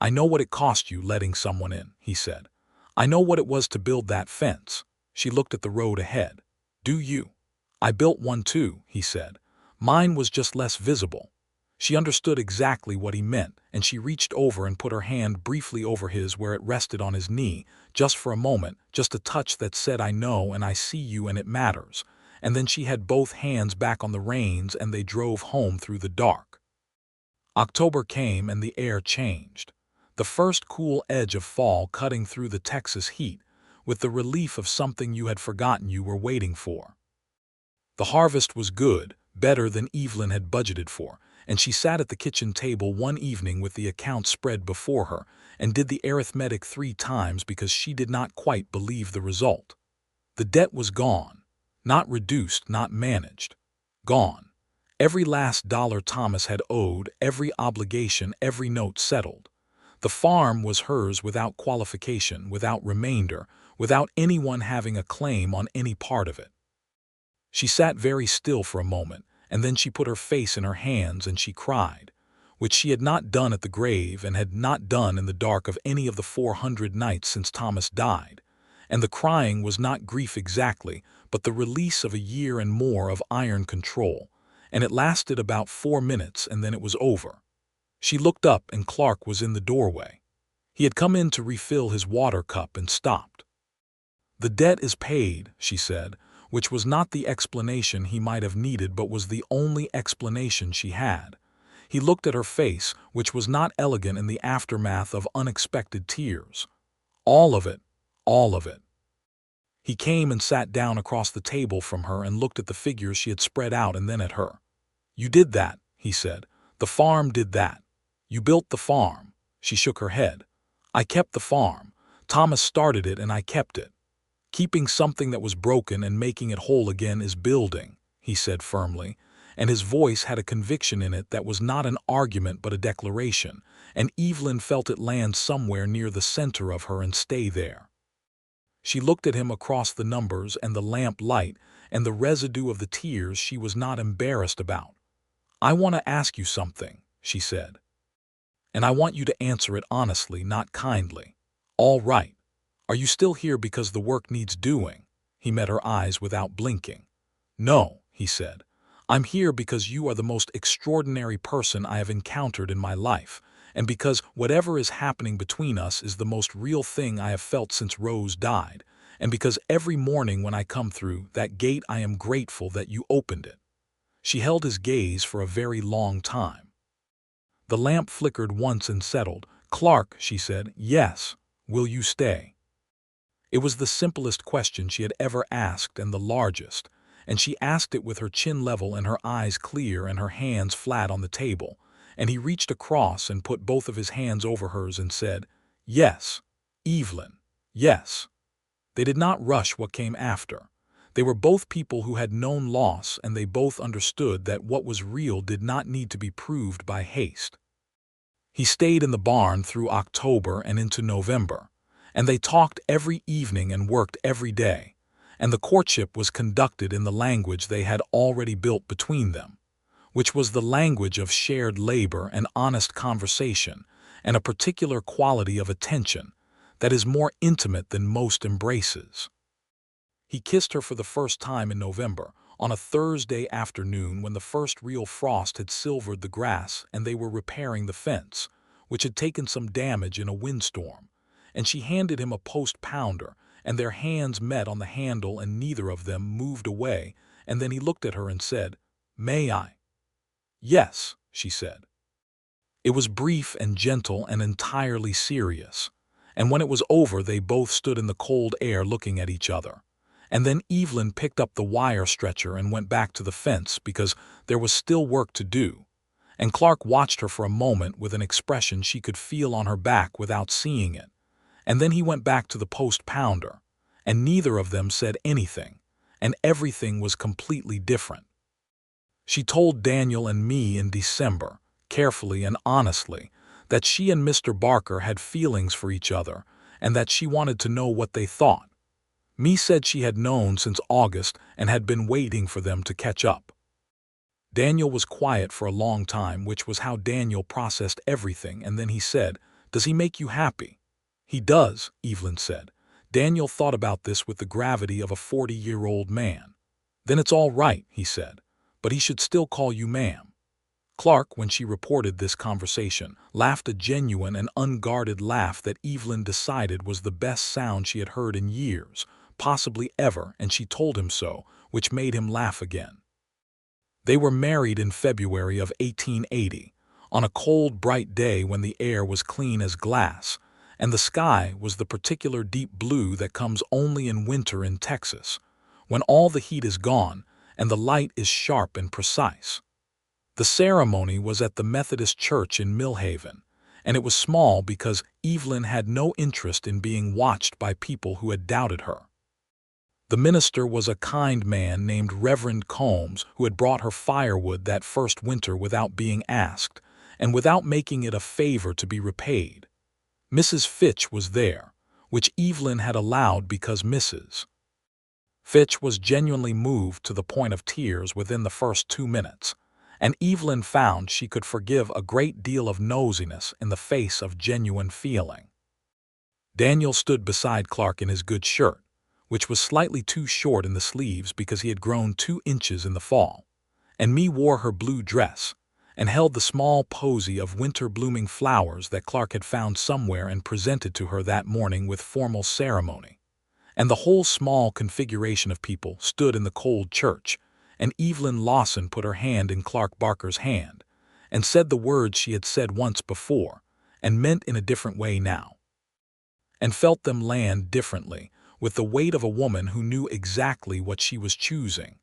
Speaker 1: "I know what it cost you letting someone in," he said. "I know what it was to build that fence." She looked at the road ahead. "Do you?" "I built one too," he said. "Mine was just less visible." She understood exactly what he meant, and she reached over and put her hand briefly over his where it rested on his knee, just for a moment, just a touch that said, "I know and I see you and it matters." And then she had both hands back on the reins and they drove home through the dark. October came and the air changed. The first cool edge of fall cutting through the Texas heat, with the relief of something you had forgotten you were waiting for. The harvest was good, better than Evelyn had budgeted for, and she sat at the kitchen table one evening with the account spread before her and did the arithmetic 3 times because she did not quite believe the result. The debt was gone, not reduced, not managed. Gone. Every last dollar Thomas had owed, every obligation, every note settled. The farm was hers without qualification, without remainder, without anyone having a claim on any part of it. She sat very still for a moment, and then she put her face in her hands and she cried, which she had not done at the grave and had not done in the dark of any of the 400 nights since Thomas died. And the crying was not grief exactly, but the release of a year and more of iron control, and it lasted about 4 minutes and then it was over. She looked up and Clark was in the doorway. He had come in to refill his water cup and stopped. "The debt is paid," she said, which was not the explanation he might have needed but was the only explanation she had. He looked at her face, which was not elegant in the aftermath of unexpected tears. "All of it, all of it." He came and sat down across the table from her and looked at the figures she had spread out and then at her. "You did that," he said. "The farm did that. You built the farm." She shook her head. "I kept the farm. Thomas started it and I kept it. Keeping something that was broken and making it whole again is building," he said firmly, and his voice had a conviction in it that was not an argument but a declaration, and Evelyn felt it land somewhere near the center of her and stay there. She looked at him across the numbers and the lamp light and the residue of the tears she was not embarrassed about. "I want to ask you something," she said. "And I want you to answer it honestly, not kindly. All right. Are you still here because the work needs doing?" He met her eyes without blinking. "No," he said. "I'm here because you are the most extraordinary person I have encountered in my life, and because whatever is happening between us is the most real thing I have felt since Rose died, and because every morning when I come through that gate I am grateful that you opened it." She held his gaze for a very long time. The lamp flickered once and settled. "Clark," she said, "yes. Will you stay?" It was the simplest question she had ever asked and the largest, and she asked it with her chin level and her eyes clear and her hands flat on the table, and he reached across and put both of his hands over hers and said, "Yes, Evelyn, yes." They did not rush what came after. They were both people who had known loss, and they both understood that what was real did not need to be proved by haste. He stayed in the barn through October and into November, and they talked every evening and worked every day, and the courtship was conducted in the language they had already built between them, which was the language of shared labor and honest conversation and a particular quality of attention that is more intimate than most embraces. He kissed her for the first time in November, on a Thursday afternoon when the first real frost had silvered the grass and they were repairing the fence, which had taken some damage in a windstorm, and she handed him a post-pounder, and their hands met on the handle and neither of them moved away, and then he looked at her and said, "May I?" "Yes," she said. It was brief and gentle and entirely serious, and when it was over they both stood in the cold air looking at each other. And then Evelyn picked up the wire stretcher and went back to the fence because there was still work to do, and Clark watched her for a moment with an expression she could feel on her back without seeing it, and then he went back to the post-pounder, and neither of them said anything, and everything was completely different. She told Daniel and me in December, carefully and honestly, that she and Mr. Barker had feelings for each other and that she wanted to know what they thought. Me said she had known since August and had been waiting for them to catch up. Daniel was quiet for a long time, which was how Daniel processed everything, and then he said, "Does he make you happy?" "He does," Evelyn said. Daniel thought about this with the gravity of a 40-year-old man. "Then it's all right," he said, "but he should still call you ma'am." Clark, when she reported this conversation, laughed a genuine and unguarded laugh that Evelyn decided was the best sound she had heard in years, possibly ever, and she told him so, which made him laugh again. They were married in February of 1880, on a cold, bright day when the air was clean as glass, and the sky was the particular deep blue that comes only in winter in Texas, when all the heat is gone and the light is sharp and precise. The ceremony was at the Methodist Church in Millhaven, and it was small because Evelyn had no interest in being watched by people who had doubted her. The minister was a kind man named Reverend Combs, who had brought her firewood that first winter without being asked, and without making it a favor to be repaid. Mrs. Fitch was there, which Evelyn had allowed because Mrs. Fitch was genuinely moved to the point of tears within the first 2 minutes, and Evelyn found she could forgive a great deal of nosiness in the face of genuine feeling. Daniel stood beside Clark in his good shirt, which was slightly too short in the sleeves because he had grown 2 inches in the fall, and me wore her blue dress, and held the small posy of winter-blooming flowers that Clark had found somewhere and presented to her that morning with formal ceremony. And the whole small configuration of people stood in the cold church, and Evelyn Lawson put her hand in Clark Barker's hand, and said the words she had said once before, and meant in a different way now, and felt them land differently, with the weight of a woman who knew exactly what she was choosing.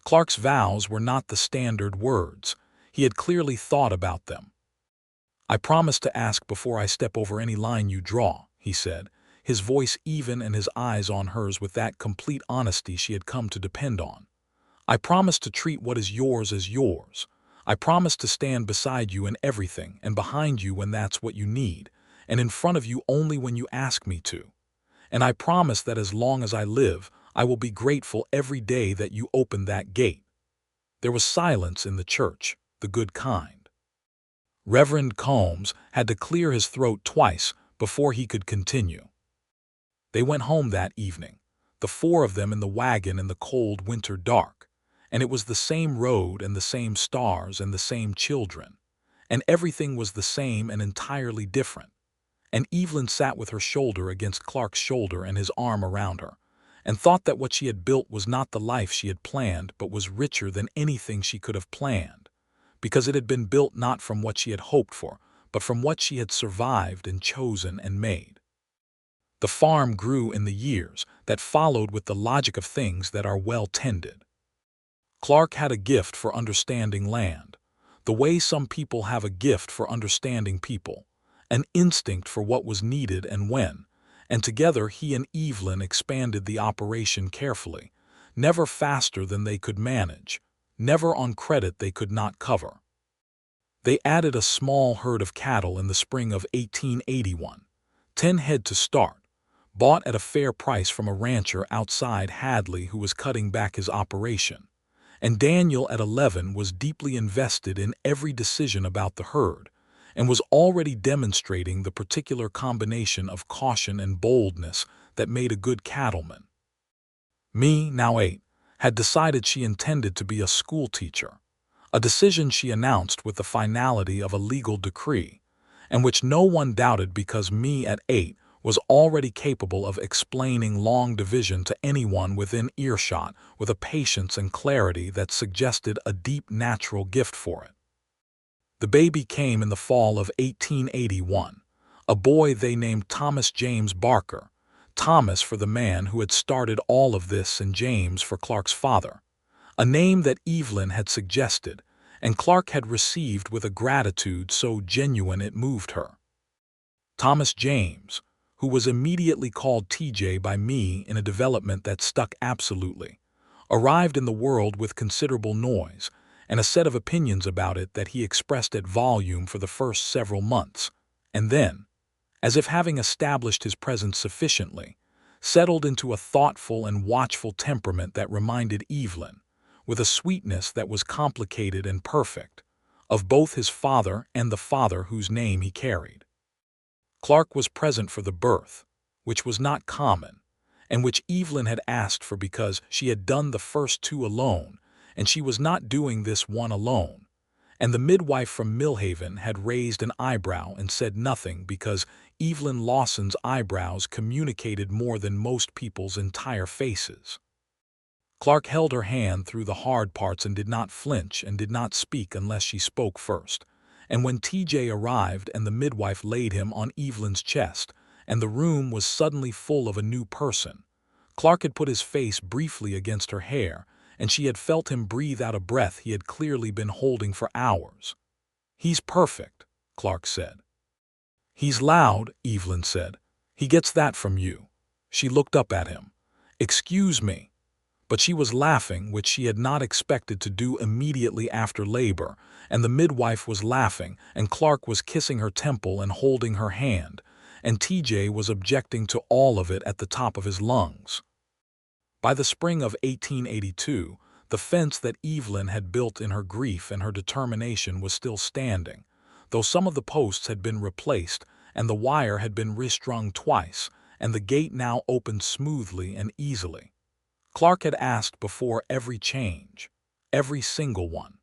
Speaker 1: Clark's vows were not the standard words. He had clearly thought about them. "I promise to ask before I step over any line you draw," he said, his voice even and his eyes on hers with that complete honesty she had come to depend on. "I promise to treat what is yours as yours. I promise to stand beside you in everything and behind you when that's what you need, and in front of you only when you ask me to. And I promise that as long as I live, I will be grateful every day that you opened that gate." There was silence in the church, the good kind. Reverend Combs had to clear his throat twice before he could continue. They went home that evening, the 4 of them in the wagon in the cold winter dark, and it was the same road and the same stars and the same children, and everything was the same and entirely different. And Evelyn sat with her shoulder against Clark's shoulder and his arm around her, and thought that what she had built was not the life she had planned but was richer than anything she could have planned, because it had been built not from what she had hoped for, but from what she had survived and chosen and made. The farm grew in the years that followed with the logic of things that are well tended. Clark had a gift for understanding land, the way some people have a gift for understanding people, an instinct for what was needed and when, and together he and Evelyn expanded the operation carefully, never faster than they could manage, never on credit they could not cover. They added a small herd of cattle in the spring of 1881, 10 head to start, bought at a fair price from a rancher outside Hadley who was cutting back his operation, and Daniel at 11 was deeply invested in every decision about the herd, and was already demonstrating the particular combination of caution and boldness that made a good cattleman. Me, now 8, had decided she intended to be a school teacher, a decision she announced with the finality of a legal decree, and which no one doubted because me at 8 was already capable of explaining long division to anyone within earshot with a patience and clarity that suggested a deep natural gift for it. The baby came in the fall of 1881, a boy they named Thomas James Barker, Thomas for the man who had started all of this and James for Clark's father, a name that Evelyn had suggested and Clark had received with a gratitude so genuine it moved her. Thomas James, who was immediately called TJ by me in a development that stuck absolutely, arrived in the world with considerable noise and a set of opinions about it that he expressed at volume for the first several months, and then, as if having established his presence sufficiently, settled into a thoughtful and watchful temperament that reminded Evelyn, with a sweetness that was complicated and perfect, of both his father and the father whose name he carried. Clark was present for the birth, which was not common, and which Evelyn had asked for because she had done the first two alone, and she was not doing this one alone, and the midwife from Millhaven had raised an eyebrow and said nothing because Evelyn Lawson's eyebrows communicated more than most people's entire faces. Clark held her hand through the hard parts and did not flinch and did not speak unless she spoke first, and when TJ arrived and the midwife laid him on Evelyn's chest, and the room was suddenly full of a new person, Clark had put his face briefly against her hair, and she had felt him breathe out a breath he had clearly been holding for hours. "He's perfect," Clark said. "He's loud," Evelyn said. "He gets that from you." She looked up at him. "Excuse me." But she was laughing, which she had not expected to do immediately after labor, and the midwife was laughing, and Clark was kissing her temple and holding her hand, and TJ was objecting to all of it at the top of his lungs. By the spring of 1882, the fence that Evelyn had built in her grief and her determination was still standing, though some of the posts had been replaced and the wire had been restrung twice, and the gate now opened smoothly and easily. Clark had asked before every change, every single one.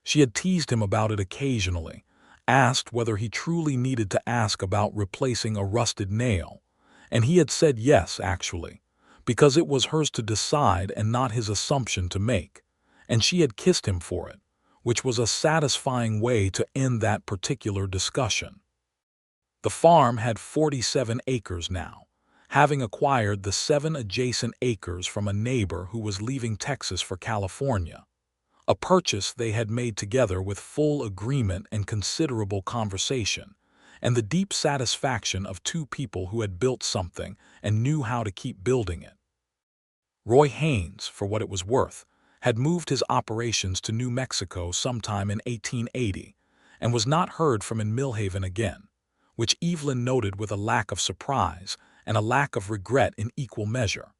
Speaker 1: She had teased him about it occasionally, asked whether he truly needed to ask about replacing a rusted nail, and he had said yes, actually, because it was hers to decide and not his assumption to make, and she had kissed him for it, which was a satisfying way to end that particular discussion. The farm had 47 acres now, having acquired the 7 adjacent acres from a neighbor who was leaving Texas for California, a purchase they had made together with full agreement and considerable conversation, and the deep satisfaction of two people who had built something and knew how to keep building it. Roy Haynes, for what it was worth, had moved his operations to New Mexico sometime in 1880 and was not heard from in Millhaven again, which Evelyn noted with a lack of surprise and a lack of regret in equal measure.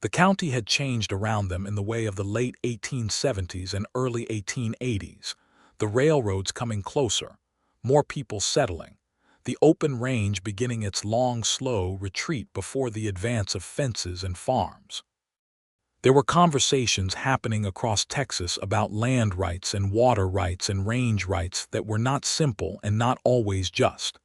Speaker 1: The county had changed around them in the way of the late 1870s and early 1880s, the railroads coming closer, more people settling, the open range beginning its long, slow retreat before the advance of fences and farms. There were conversations happening across Texas about land rights and water rights and range rights that were not simple and not always just,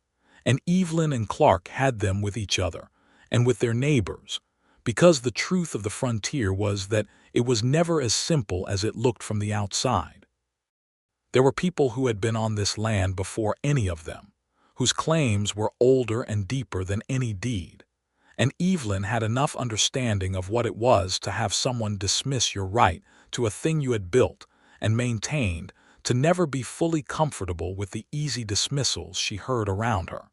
Speaker 1: and Evelyn and Clark had them with each other and with their neighbors, because the truth of the frontier was that it was never as simple as it looked from the outside. There were people who had been on this land before any of them, whose claims were older and deeper than any deed, and Evelyn had enough understanding of what it was to have someone dismiss your right to a thing you had built and maintained to never be fully comfortable with the easy dismissals she heard around her.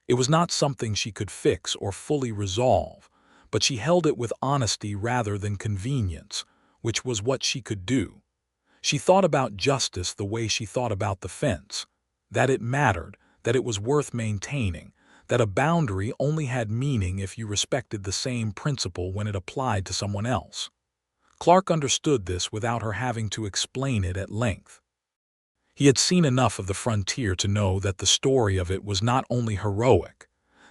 Speaker 1: It was not something she could fix or fully resolve, but she held it with honesty rather than convenience, which was what she could do. She thought about justice the way she thought about the fence, that it mattered, that it was worth maintaining, that a boundary only had meaning if you respected the same principle when it applied to someone else. Clark understood this without her having to explain it at length. He had seen enough of the frontier to know that the story of it was not only heroic,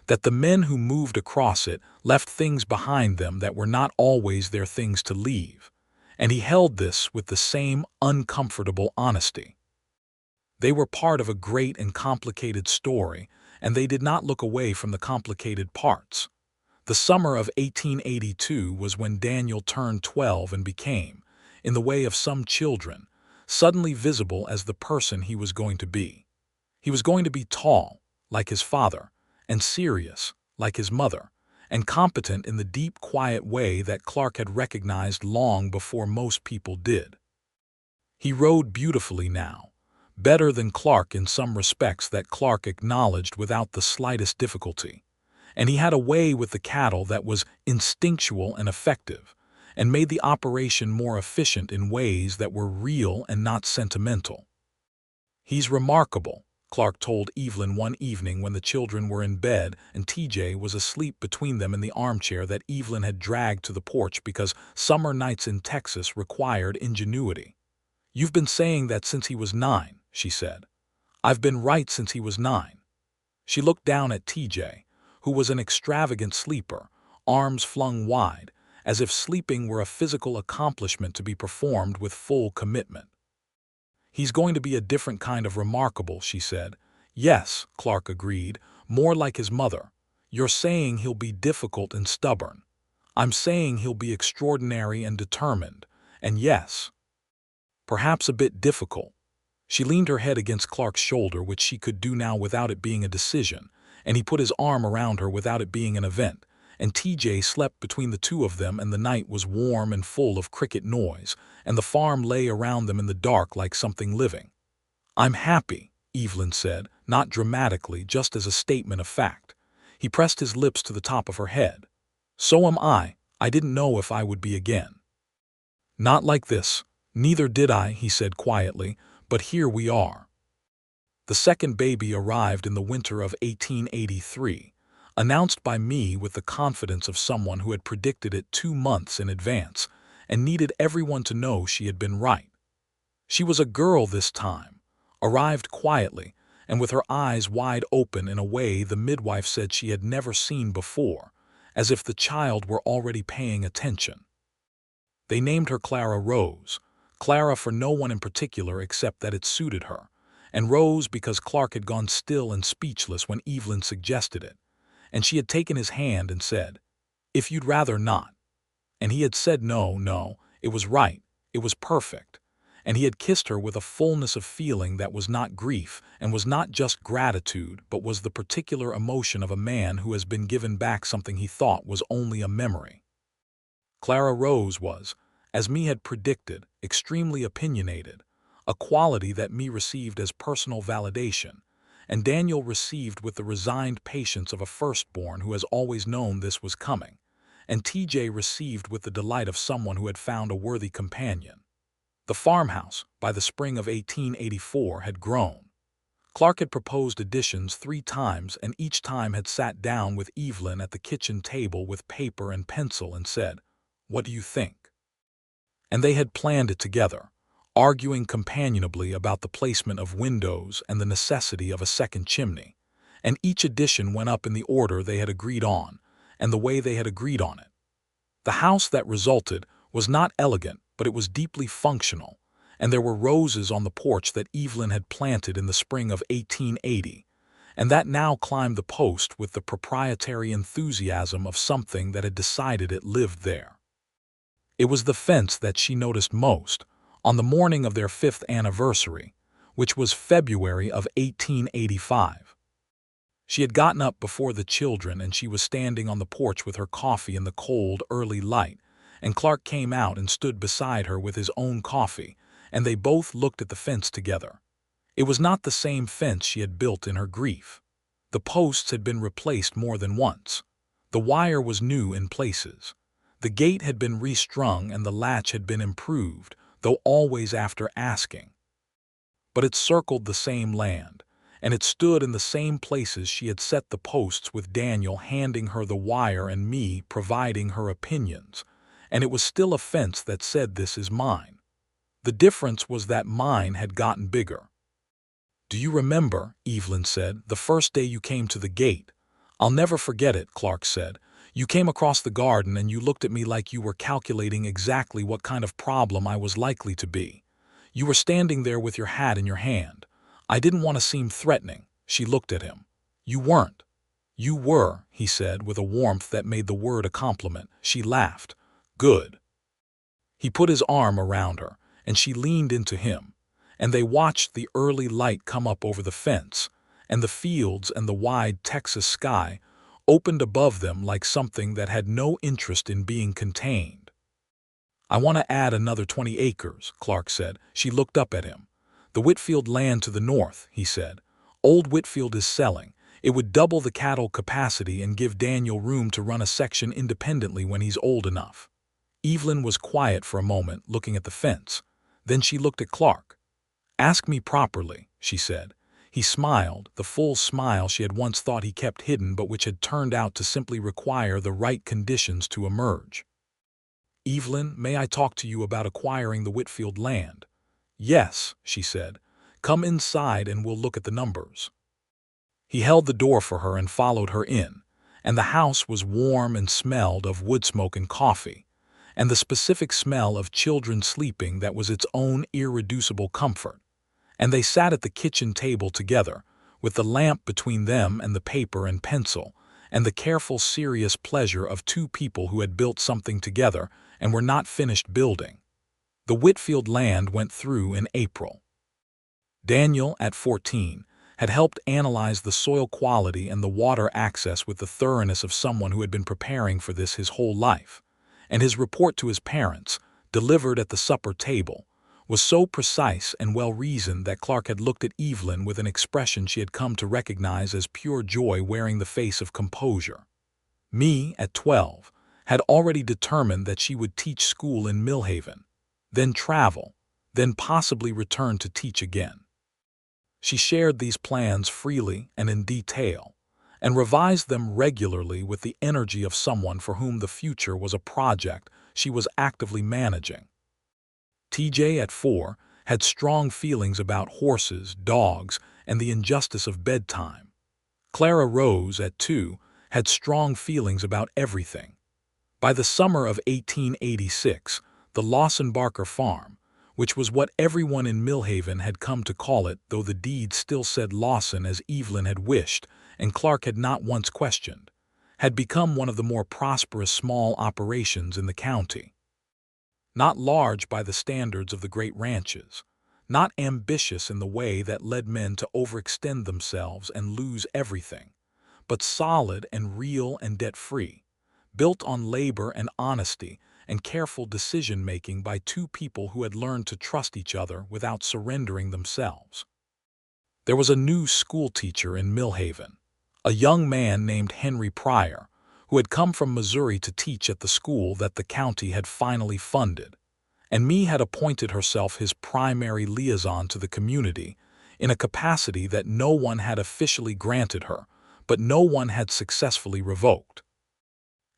Speaker 1: that the men who moved across it left things behind them that were not always their things to leave, and he held this with the same uncomfortable honesty. They were part of a great and complicated story, and they did not look away from the complicated parts. The summer of 1882 was when Daniel turned 12 and became, in the way of some children, suddenly visible as the person he was going to be. He was going to be tall, like his father, and serious, like his mother, and competent in the deep, quiet way that Clark had recognized long before most people did. He rode beautifully now, better than Clark in some respects that Clark acknowledged without the slightest difficulty. And he had a way with the cattle that was instinctual and effective, and made the operation more efficient in ways that were real and not sentimental. "He's remarkable," Clark told Evelyn one evening when the children were in bed and TJ was asleep between them in the armchair that Evelyn had dragged to the porch because summer nights in Texas required ingenuity. "You've been saying that since he was 9, she said. "I've been right since he was 9. She looked down at TJ, who was an extravagant sleeper, arms flung wide, as if sleeping were a physical accomplishment to be performed with full commitment. "He's going to be a different kind of remarkable," she said. "Yes," Clark agreed, "more like his mother. You're saying he'll be difficult and stubborn. I'm saying he'll be extraordinary and determined, and yes, perhaps a bit difficult." She leaned her head against Clark's shoulder, which she could do now without it being a decision, and he put his arm around her without it being an event, and TJ slept between the two of them, and the night was warm and full of cricket noise, and the farm lay around them in the dark like something living. "I'm happy," Evelyn said, not dramatically, just as a statement of fact. He pressed his lips to the top of her head. "So am I. I didn't know if I would be again." "Not like this. Neither did I," he said quietly, "but here we are." The second baby arrived in the winter of 1883, announced by me with the confidence of someone who had predicted it 2 months in advance and needed everyone to know she had been right. She was a girl this time, arrived quietly and with her eyes wide open in a way the midwife said she had never seen before, as if the child were already paying attention. They named her Clara Rose, Clara for no one in particular except that it suited her, and Rose because Clark had gone still and speechless when Evelyn suggested it, and she had taken his hand and said, "If you'd rather not." And he had said no, it was right, it was perfect, and he had kissed her with a fullness of feeling that was not grief and was not just gratitude but was the particular emotion of a man who has been given back something he thought was only a memory. Clara Rose was, as me had predicted, extremely opinionated, a quality that me received as personal validation, and Daniel received with the resigned patience of a firstborn who has always known this was coming, and TJ received with the delight of someone who had found a worthy companion. The farmhouse, by the spring of 1884, had grown. Clark had proposed additions 3 times and each time had sat down with Evelyn at the kitchen table with paper and pencil and said, "What do you think?" And they had planned it together, arguing companionably about the placement of windows and the necessity of a second chimney, and each addition went up in the order they had agreed on, and the way they had agreed on it. The house that resulted was not elegant, but it was deeply functional, and there were roses on the porch that Evelyn had planted in the spring of 1880, and that now climbed the post with the proprietary enthusiasm of something that had decided it lived there. It was the fence that she noticed most, on the morning of their 5th anniversary, which was February of 1885. She had gotten up before the children and she was standing on the porch with her coffee in the cold, early light, and Clark came out and stood beside her with his own coffee, and they both looked at the fence together. It was not the same fence she had built in her grief. The posts had been replaced more than once. The wire was new in places. The gate had been restrung and the latch had been improved, though always after asking. But it circled the same land, and it stood in the same places she had set the posts with Daniel handing her the wire and me providing her opinions, and it was still a fence that said, "This is mine." The difference was that mine had gotten bigger. "Do you remember," Evelyn said, "the first day you came to the gate?" "I'll never forget it," Clark said. "You came across the garden and you looked at me like you were calculating exactly what kind of problem I was likely to be. You were standing there with your hat in your hand. I didn't want to seem threatening." She looked at him. "You weren't." "You were," he said with a warmth that made the word a compliment. She laughed. "Good." He put his arm around her, and she leaned into him, and they watched the early light come up over the fence, and the fields and the wide Texas sky opened above them like something that had no interest in being contained. "I want to add another 20 acres, Clark said. She looked up at him. "The Whitfield land to the north," he said. "Old Whitfield is selling. It would double the cattle capacity and give Daniel room to run a section independently when he's old enough." Evelyn was quiet for a moment, looking at the fence. Then she looked at Clark. "Ask me properly," she said. He smiled, the full smile she had once thought he kept hidden but which had turned out to simply require the right conditions to emerge. "Evelyn, may I talk to you about acquiring the Whitfield land?" "Yes," she said. "Come inside and we'll look at the numbers." He held the door for her and followed her in, and the house was warm and smelled of wood smoke and coffee, and the specific smell of children sleeping that was its own irreducible comfort. And they sat at the kitchen table together, with the lamp between them and the paper and pencil, and the careful, serious pleasure of two people who had built something together and were not finished building. The Whitfield land went through in April. Daniel, at 14, had helped analyze the soil quality and the water access with the thoroughness of someone who had been preparing for this his whole life, and his report to his parents, delivered at the supper table, was so precise and well-reasoned that Clark had looked at Evelyn with an expression she had come to recognize as pure joy wearing the face of composure. Me, at 12, had already determined that she would teach school in Millhaven, then travel, then possibly return to teach again. She shared these plans freely and in detail, and revised them regularly with the energy of someone for whom the future was a project she was actively managing. TJ, at 4, had strong feelings about horses, dogs, and the injustice of bedtime. Clara Rose, at 2, had strong feelings about everything. By the summer of 1886, the Lawson-Barker farm, which was what everyone in Millhaven had come to call it, though the deed still said Lawson as Evelyn had wished and Clark had not once questioned, had become one of the more prosperous small operations in the county. Not large by the standards of the great ranches, not ambitious in the way that led men to overextend themselves and lose everything, but solid and real and debt-free, built on labor and honesty and careful decision-making by two people who had learned to trust each other without surrendering themselves. There was a new schoolteacher in Millhaven, a young man named Henry Pryor, who had come from Missouri to teach at the school that the county had finally funded, and Me had appointed herself his primary liaison to the community in a capacity that no one had officially granted her, but no one had successfully revoked.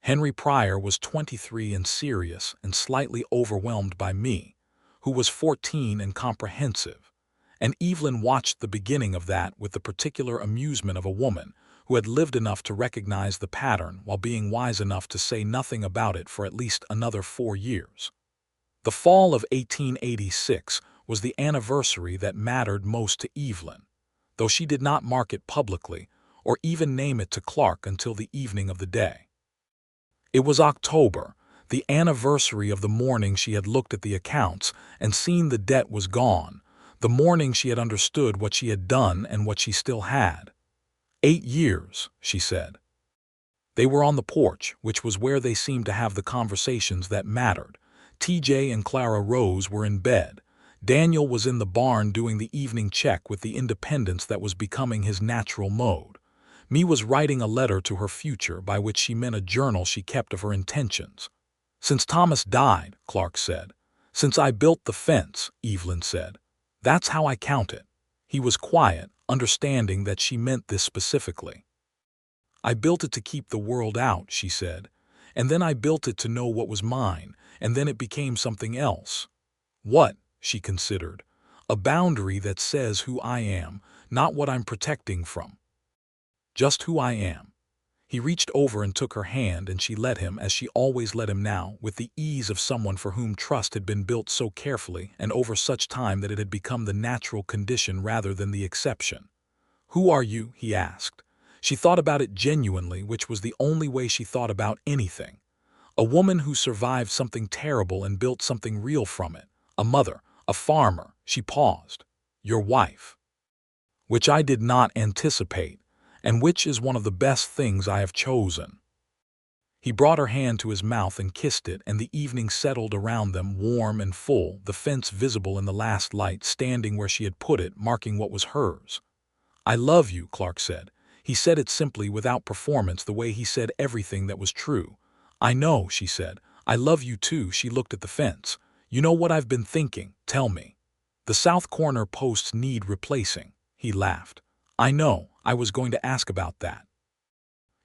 Speaker 1: Henry Pryor was 23 and serious and slightly overwhelmed by Me, who was 14 and comprehensive, and Evelyn watched the beginning of that with the particular amusement of a woman who had lived enough to recognize the pattern while being wise enough to say nothing about it for at least another 4 years. The fall of 1886 was the anniversary that mattered most to Evelyn, though she did not mark it publicly or even name it to Clark until the evening of the day. It was October, the anniversary of the morning she had looked at the accounts and seen the debt was gone, the morning she had understood what she had done and what she still had. 8 years, she said. They were on the porch, which was where they seemed to have the conversations that mattered. TJ and Clara Rose were in bed. Daniel was in the barn doing the evening check with the independence that was becoming his natural mode. Me was writing a letter to her future, by which she meant a journal she kept of her intentions. "Since Thomas died," Clark said. "Since I built the fence," Evelyn said. "That's how I count it." He was quiet, understanding that she meant this specifically. "I built it to keep the world out," she said. "And then I built it to know what was mine, and then it became something else." "What?" she considered. "A boundary that says who I am, not what I'm protecting from. Just who I am." He reached over and took her hand, and she let him, as she always let him now, with the ease of someone for whom trust had been built so carefully and over such time that it had become the natural condition rather than the exception. "Who are you?" he asked. She thought about it genuinely, which was the only way she thought about anything. A woman who survived something terrible and built something real from it. A mother, a farmer. She paused. Your wife. Which I did not anticipate, and which is one of the best things I have chosen." He brought her hand to his mouth and kissed it, and the evening settled around them, warm and full, the fence visible in the last light, standing where she had put it, marking what was hers. "I love you," Clark said. He said it simply, without performance, the way he said everything that was true. "I know," she said. "I love you too." She looked at the fence. "You know what I've been thinking? Tell me." "The south corner posts need replacing." He laughed. "I know, I was going to ask about that."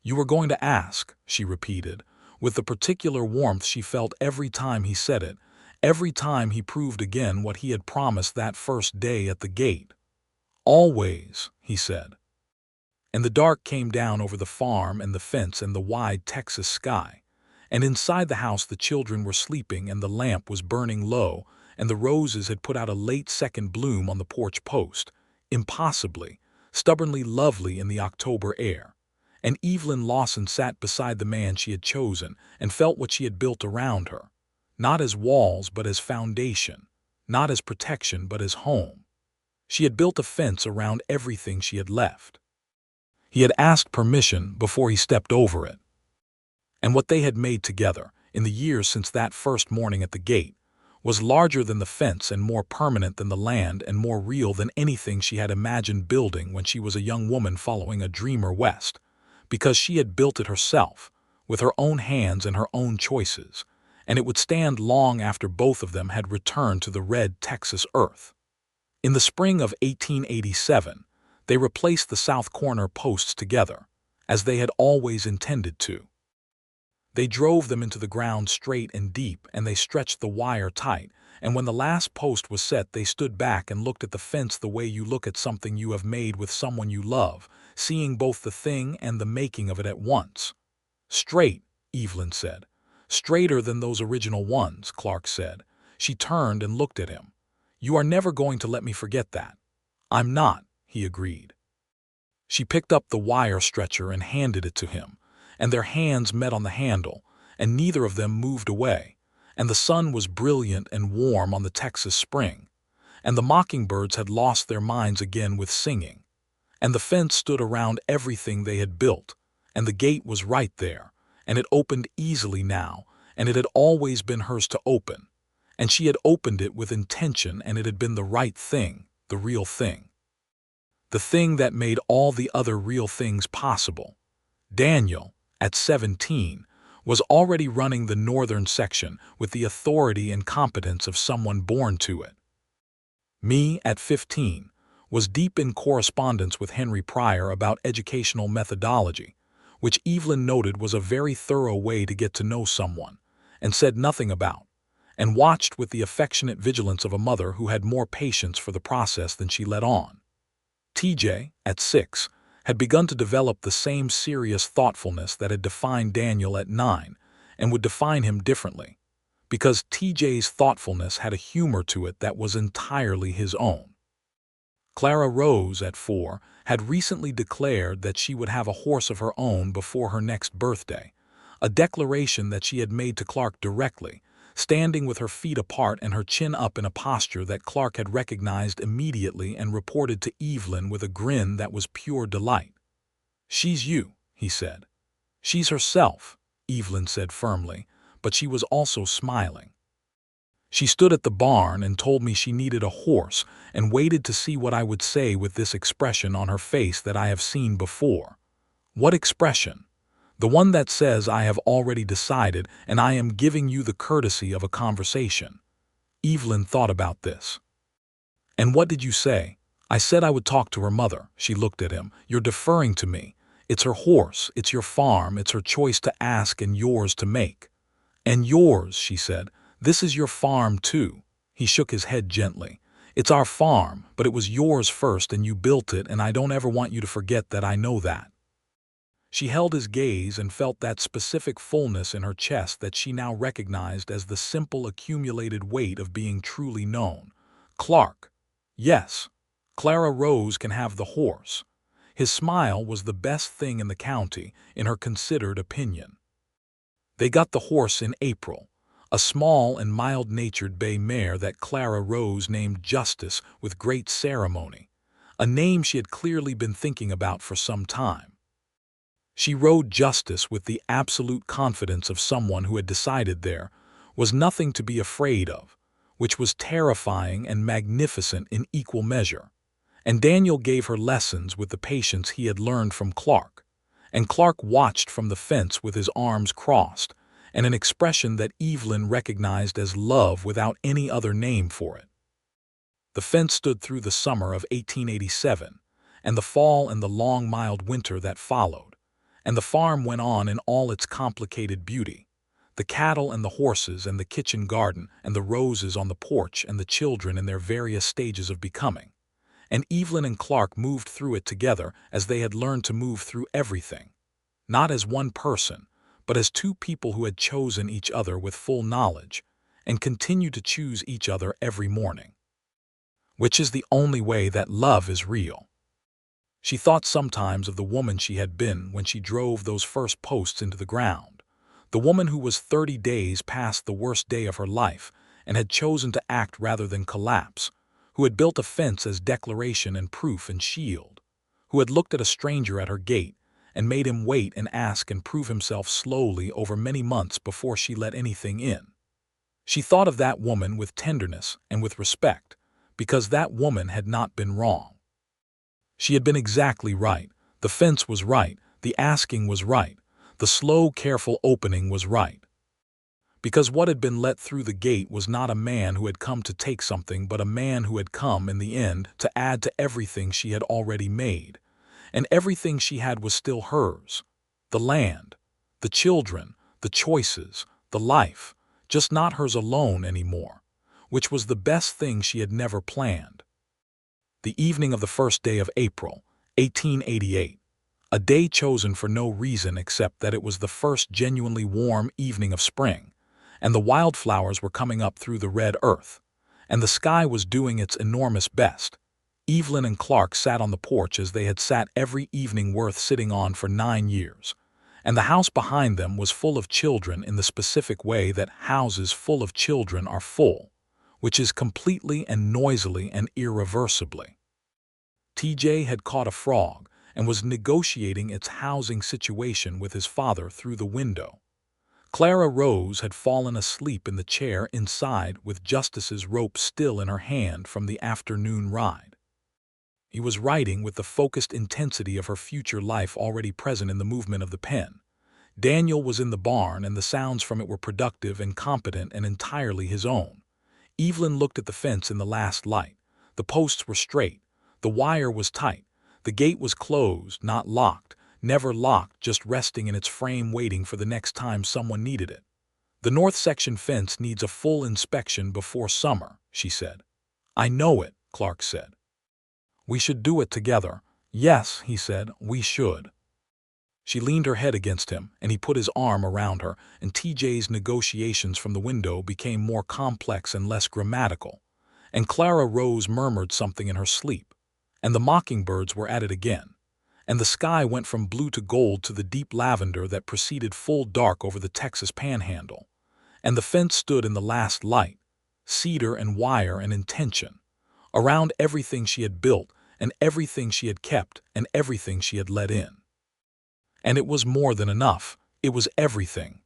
Speaker 1: "You were going to ask," she repeated, with the particular warmth she felt every time he said it, every time he proved again what he had promised that first day at the gate. "Always," he said. And the dark came down over the farm and the fence and the wide Texas sky. And inside the house the children were sleeping, and the lamp was burning low, and the roses had put out a late second bloom on the porch post, impossibly, stubbornly lovely in the October air. And Evelyn Lawson sat beside the man she had chosen and felt what she had built around her, not as walls but as foundation, not as protection but as home. She had built a fence around everything she had left. He had asked permission before he stepped over it. And what they had made together, in the years since that first morning at the gate, was larger than the fence and more permanent than the land and more real than anything she had imagined building when she was a young woman following a dreamer west, because she had built it herself, with her own hands and her own choices, and it would stand long after both of them had returned to the red Texas earth. In the spring of 1887, they replaced the south corner posts together, as they had always intended to. They drove them into the ground straight and deep, and they stretched the wire tight, and when the last post was set they stood back and looked at the fence the way you look at something you have made with someone you love, seeing both the thing and the making of it at once. "Straight," Evelyn said. "Straighter than those original ones," Clark said. She turned and looked at him. "You are never going to let me forget that." "I'm not," he agreed. She picked up the wire stretcher and handed it to him, and their hands met on the handle, and neither of them moved away, and the sun was brilliant and warm on the Texas spring, and the mockingbirds had lost their minds again with singing, and the fence stood around everything they had built, and the gate was right there, and it opened easily now, and it had always been hers to open, and she had opened it with intention, and it had been the right thing, the real thing. The thing that made all the other real things possible. Daniel, at 17, was already running the northern section with the authority and competence of someone born to it. Me, at 15, was deep in correspondence with Henry Pryor about educational methodology, which Evelyn noted was a very thorough way to get to know someone, and said nothing about, and watched with the affectionate vigilance of a mother who had more patience for the process than she let on. TJ, at 6, had begun to develop the same serious thoughtfulness that had defined Daniel at 9, and would define him differently, because TJ's thoughtfulness had a humor to it that was entirely his own. Clara Rose, at 4, had recently declared that she would have a horse of her own before her next birthday, a declaration that she had made to Clark directly, standing with her feet apart and her chin up in a posture that Clark had recognized immediately and reported to Evelyn with a grin that was pure delight. "She's you," he said. "She's herself," Evelyn said firmly, but she was also smiling. She stood at the barn and told me she needed a horse and waited to see what I would say with this expression on her face that I have seen before. What expression? The one that says I have already decided and I am giving you the courtesy of a conversation. Evelyn thought about this. "And what did you say?" "I said I would talk to her mother." She looked at him. "You're deferring to me. It's her horse, it's your farm, it's her choice to ask and yours to make." "And yours," she said. "This is your farm too." He shook his head gently. "It's our farm, but it was yours first and you built it, and I don't ever want you to forget that. I know that." She held his gaze and felt that specific fullness in her chest that she now recognized as the simple accumulated weight of being truly known. "Clark." "Yes. Clara Rose can have the horse." His smile was the best thing in the county, in her considered opinion. They got the horse in April, a small and mild-natured bay mare that Clara Rose named Justice with great ceremony, a name she had clearly been thinking about for some time. She rode Justice with the absolute confidence of someone who had decided there was nothing to be afraid of, which was terrifying and magnificent in equal measure. And Daniel gave her lessons with the patience he had learned from Clark, and Clark watched from the fence with his arms crossed, and an expression that Evelyn recognized as love without any other name for it. The fence stood through the summer of 1887, and the fall and the long mild winter that followed, and the farm went on in all its complicated beauty. The cattle and the horses and the kitchen garden and the roses on the porch and the children in their various stages of becoming. And Evelyn and Clark moved through it together as they had learned to move through everything, not as one person, but as two people who had chosen each other with full knowledge and continue to choose each other every morning. Which is the only way that love is real. She thought sometimes of the woman she had been when she drove those first posts into the ground, the woman who was 30 days past the worst day of her life and had chosen to act rather than collapse, who had built a fence as declaration and proof and shield, who had looked at a stranger at her gate and made him wait and ask and prove himself slowly over many months before she let anything in. She thought of that woman with tenderness and with respect, because that woman had not been wrong. She had been exactly right. The fence was right. The asking was right. The slow, careful opening was right. Because what had been let through the gate was not a man who had come to take something, but a man who had come, in the end, to add to everything she had already made. And everything she had was still hers. The land, the children, the choices, the life, just not hers alone anymore, which was the best thing she had never planned. The evening of the first day of April, 1888, a day chosen for no reason except that it was the first genuinely warm evening of spring, and the wildflowers were coming up through the red earth, and the sky was doing its enormous best. Evelyn and Clark sat on the porch as they had sat every evening worth sitting on for 9 years, and the house behind them was full of children in the specific way that houses full of children are full, which is completely and noisily and irreversibly. TJ had caught a frog and was negotiating its housing situation with his father through the window. Clara Rose had fallen asleep in the chair inside with Justice's rope still in her hand from the afternoon ride. He was writing with the focused intensity of her future life already present in the movement of the pen. Daniel was in the barn, and the sounds from it were productive and competent and entirely his own. Evelyn looked at the fence in the last light. The posts were straight. The wire was tight. The gate was closed, not locked, never locked, just resting in its frame waiting for the next time someone needed it. The north section fence needs a full inspection before summer, she said. I know it, Clark said. We should do it together. Yes, he said, we should. She leaned her head against him, and he put his arm around her, and TJ's negotiations from the window became more complex and less grammatical, and Clara Rose murmured something in her sleep, and the mockingbirds were at it again, and the sky went from blue to gold to the deep lavender that preceded full dark over the Texas panhandle, and the fence stood in the last light, cedar and wire and intention, around everything she had built and everything she had kept and everything she had let in. And it was more than enough. It was everything.